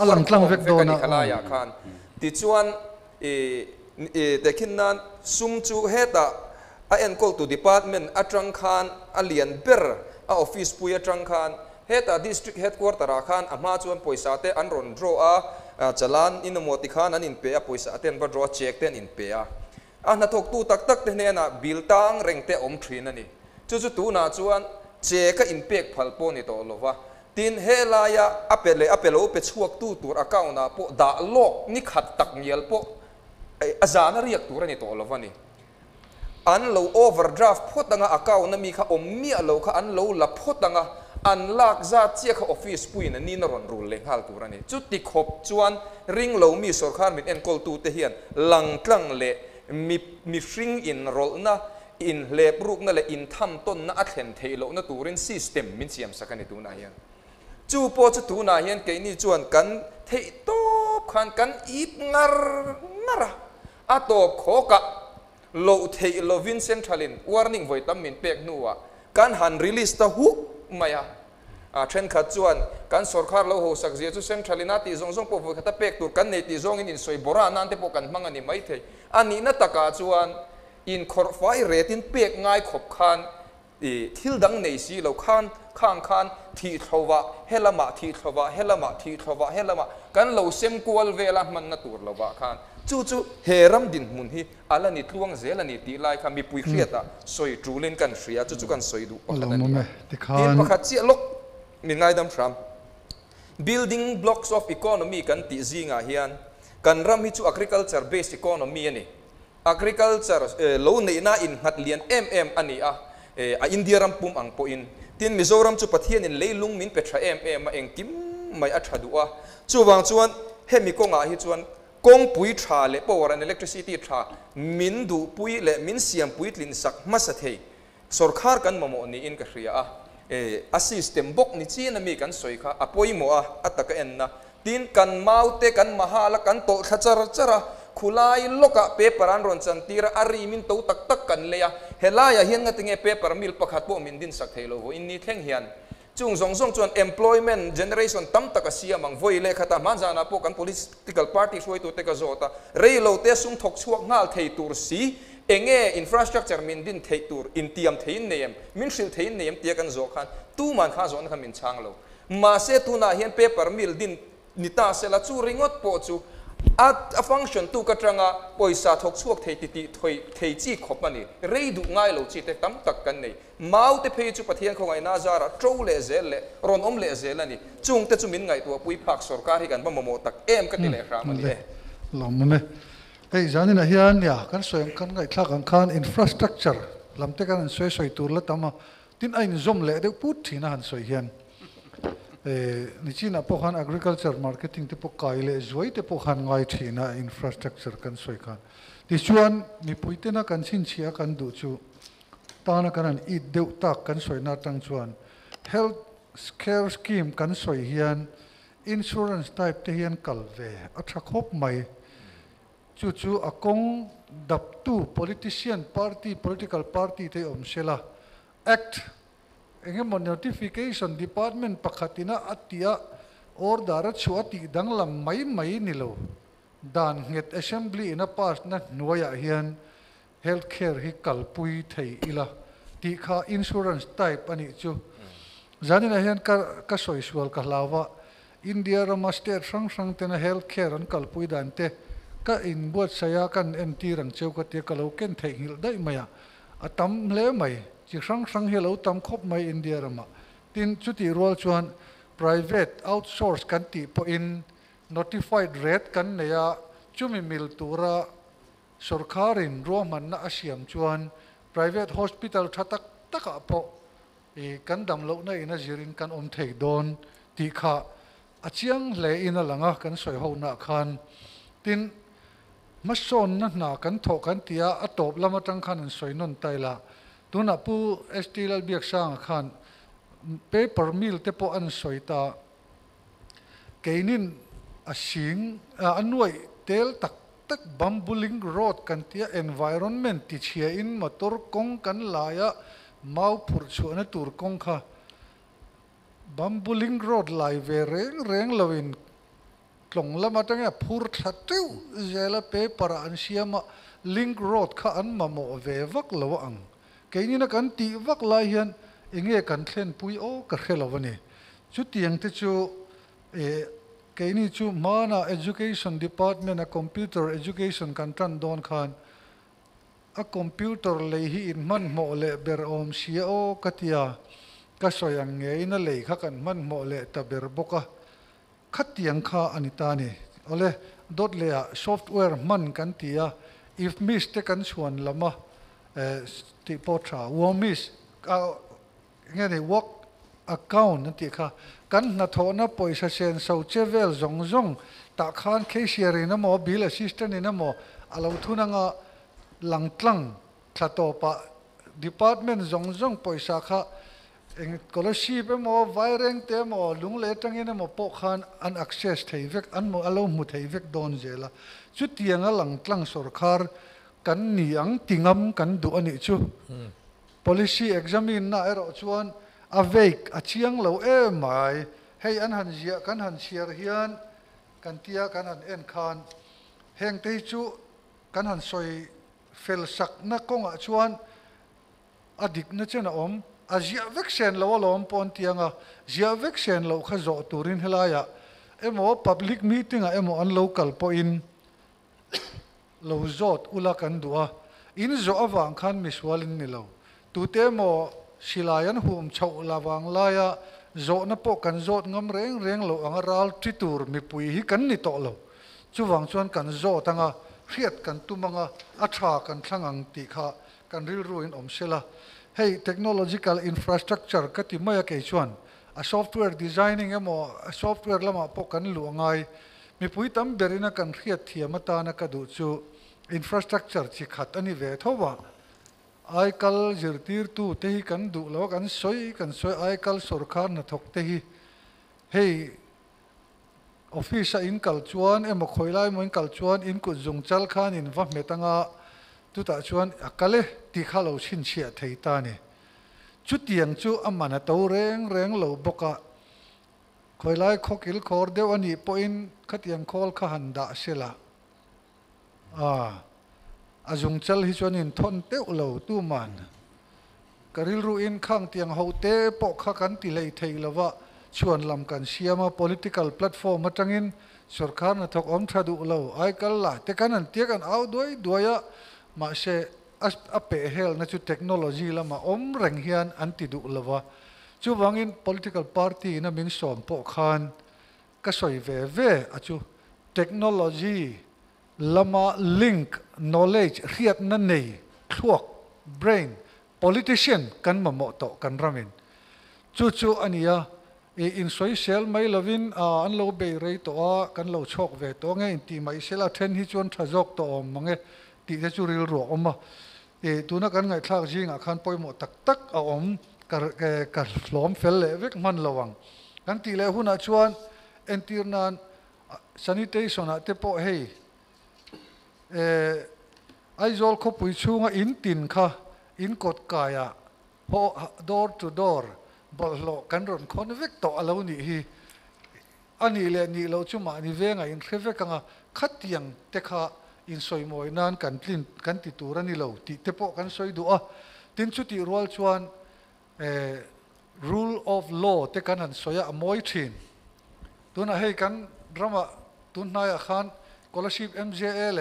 S2: alang tlang vek don
S4: khala ya khan ti chuan te kinnan sum chu heta a en call to department atang khan alian ber a office puya atang khan heta district headquarter a khan ama chuan poisa te an ron draw a chalan in moti khan an in pe a poisa ten ba draw check ten in pe a na thok tu tak te ne na bil tang reng te om thrin ani chu tu na chuan che ka in pek phal po ni to lova tin hela ya apelo pe chuak tu tur account na po da lok ni khat tak nial po azana riak tur ani to lova ni an lo overdraft photanga account na mi kha om mi lo kha an lo la photanga an lak za che kha office puin ni na ron rul le hal tur ani chu ti khop chuan ring lo mi sarkar min en kol tu te hian lang tlang le mi fring in rol na in le pruk na le in tham ton na athen theilo na turin system min siam sakani tu na hian chu po chu tu na hian ke ni chuan kan thei top khan kan ip ngara atop khoka lo thei lovin centralin warning voi tam min pek nuwa kan han release ta hu maya tren khat chuan kan sarkar lo ho sak je chu centralina ti zong po khata pek tur kan nei ti zong in soi bora nan te po kan mangani mai thei ani na taka chuan in khorfai retin pek ngai khop khan thil dang nei si lo khan thi thova helama kan lo sem kual vela man na tur lova khan chu heram din mun hi alani tluang zelani ti lai kha mi pui khriata soi trulin kan hria chu kan soi du pakhatani tin pakhat chi lok min ngai dam thram building blocks of economy kan ti zinga hian kan ram hi chu agriculture based economy ani agriculture lo nei na in hat lian ani a India ram pum ang po in tin Mizoram chu pathian in leilung min petra a eng kim mai a thadua chuwang chuan hemi konga hi chuan kong pui tha le power and electricity tha min du pui le min siam pui tlin sak masathei sarkar kan mamo ni in ka hria a system bok ni china mi kan soi kha apoi mo a ataka enna tin kan maute kan mahala kan to thachara khulai loka paper an ron chan tira ari min to tak kan leya helaya hian nga tinge paper mil pakhat po min din sak thelo ho in ni thleng hian chung zong chuan employment generation tam taka siamang voi le khata manjana po kan political party hoi tu te ka zota reilo te sum thok chuak ngal thei tur si enge infrastructure min din thei tur in tiam thein neem min sil thein neem tia kan zo khan tu man kha zon kha min chang lo ma se tu na hian paper mil din nita sela chu ringot po chu a function tu katranga poisa thok chuak thei ti thei chi khopani reidu ngai lo chi te tam tak kan nei mau te phei chu pathian khongai na zara tro le zel le ron om le zel ani chung te chu min ngai tu pui phak sarkar hi kan ba momo tak em ka ti le ram ani
S2: lo me hei zanin a hian ya kan soyang kan ngai thlak ang khan infrastructure lamte kan an soi tur la tama tin ain zom le de put thina han soi hian ni china po khan agriculture marketing te po kai le zoi te po khan ngai thina infrastructure kan soi khan ti chuan mi puitena kan chin chia kan du chu tana kan an I deuh tak kan soi na tang chuan health care scheme kan soi hian insurance type te hian kalve a thakop mai chu akong dap tu politician political party te omsela act engemaw notification department pakhatina atia order chu ati danglam mai ni lo dan nget assembly in a pass na nuaya hian healthcare hi kalpui thei ila ti kha insurance type ani chu zanina hian ka soi sual ka lawa India rama state sang tena healthcare an kalpui dan te ka in buat saya kan MT rang cheu ka te kalau ken thei hil dai maya atam hle mai chi sang helo tam khop mai India rama tin chuti rol chuan private outsource kan ti po in notified rate kan neya chumi mil tura sarkarin roman na asiam chuan private hospital thatak taka po kan damlo na ina zirin kan thei don ti kha achiang le ina langa kan soi ho na khan tin mason na kan tho kan tia atop lama tang khan an soi non taila tuna pu ST Lalbiaksanga khan paper mill te po an soi ta keinin asing anwai tel tak bambuling road kan tia environment ti chia in motor kong kan laya mau phur chu na tur kong kha bambuling road lai ve reng lovin tlong lama tanga phur thateu zela pe para an siama link road kha an mamo ve vak lo ang keina kan ti vak lai hian enge kan thlen pui o ka khelawani chu tiang te chu keini chu mana education department a computer education kan tan don khan a computer le hi in man mo le ber om sia o katia ka soyang nge ina le kha kan man mo le ta ber boka khatiang kha anita ni ole dot le software man kan tia if miss te kan chuan lama ti potra wo miss nge ni work account ti kha kan na thona poisa sen so chevel zong ta khan cashier ina mo bill assistant ina mo alo thunanga langtlang thatopa department zong poisa kha eng scholarship mo vaireng te mo lungle tangina mo po khan an access theivek an mo alo mu theivek don zela chu tianga langtlang sarkar kan ni ang tingam kan du ani chu policy examine na ero chuan aveik achiang lo mai hei an han zia kan han siar hian kan tia kan han en khan heng te chu kan han soi fel sak na konga chuan adik na chena azia vexen lo lom pon tianga zia vexen lo kha zo turin helaya emo public meeting emo an local po in lo zot ula kan dua in zo awang khan miswalin ni lo tu te mo silayan hum chau lawang laya zo na po kan zot ngam reng lo anga ral tritur mi pui hi kan ni to lo chuwang chuan kan zo tanga riat kan tumanga atha kan thlangang ti kha kan ril ruin omsela hey technological infrastructure kati maya ke chuan a software designing emo a software lama po kan luangai mi pui tam berina kan riat thiamata na ka du chu infrastructure chi khat ani ve thowa ai kal zirtir tu te hi kan du lo kan soi ai kal sarkar na thok te hi hey office in kal chuan emo khoilai mo in kal chuan in ku zung chal khan in va metanga tu ta chuan akale ti khalo chin chia theita ni chu tiang chu amana to reng lo boka khoilai khokil khor deu ani po in khatiang khol kha handa sela azung chal hi chuan in thon teu lo tu man karil ru in khang tiang ho te po kha kan ti lei thei lova chuan lam kan siama political platform atangin sarkar na thok om thadu lo ai kal la te kan an tiak an au doya ma se ape hel na chu technology lama om reng hian anti du lova chu wangin political party na min som po khan ka soi ve achu technology lama link knowledge riat na nei thuak brain politician kan mamo to kan ramin chu ania in social mai lovin an lo be rei to a kan lo chok ve to nge in ti mai sela then hi chon thajok to om mange ti te chu ril ro oma tuna kan ngai thlak jinga khan poimo tak tak a om kar hlom fel le vek man lawang kan ti le huna chuan entirnan sanitation a te po hei aizol kho pui chunga in tin kha in kot kaya ho door to door bollo kan ron khon vek to alo ni hi ani le ni lo chuma ni venga in khevekanga khatiang te kha in soimoi nan kan tlin kan ti tur ani lo ti te po kan soi du a tin chu ti rol chuan rule of law te kan an soya moi thin tuna hei kan drama tun naya khan scholarship MJL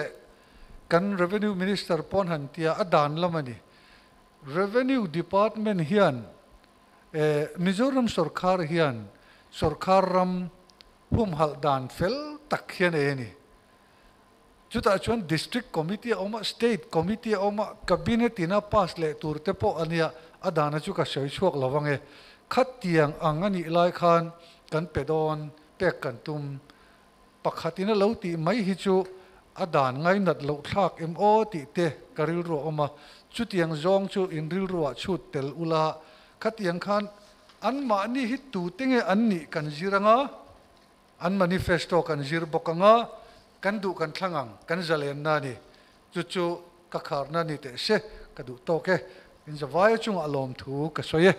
S2: kan revenue minister pon han tia adan lamani revenue department hian Mizoram sarkar hian sarkar ram hum hal dan fel tak hian ni chuta chuan district committee oma state committee oma cabinet ina pass le tur te po ania adana chu ka soi chuak lawange khat tiang angani lai khan kan pedon pek kan tum pakhatina lo ti mai hi chu adan ngai nat lo thak mo ti te karil ro oma chu tiang zong chu in ril ro chut tel ula khatiang khan an ma ni hi tu tenge an ni kan ziranga an manifesto kan zir bokanga kan du kan thangang kan zalen na ni chu ka khar na ni te se ka du to ke in zawai chung alom thu ka soye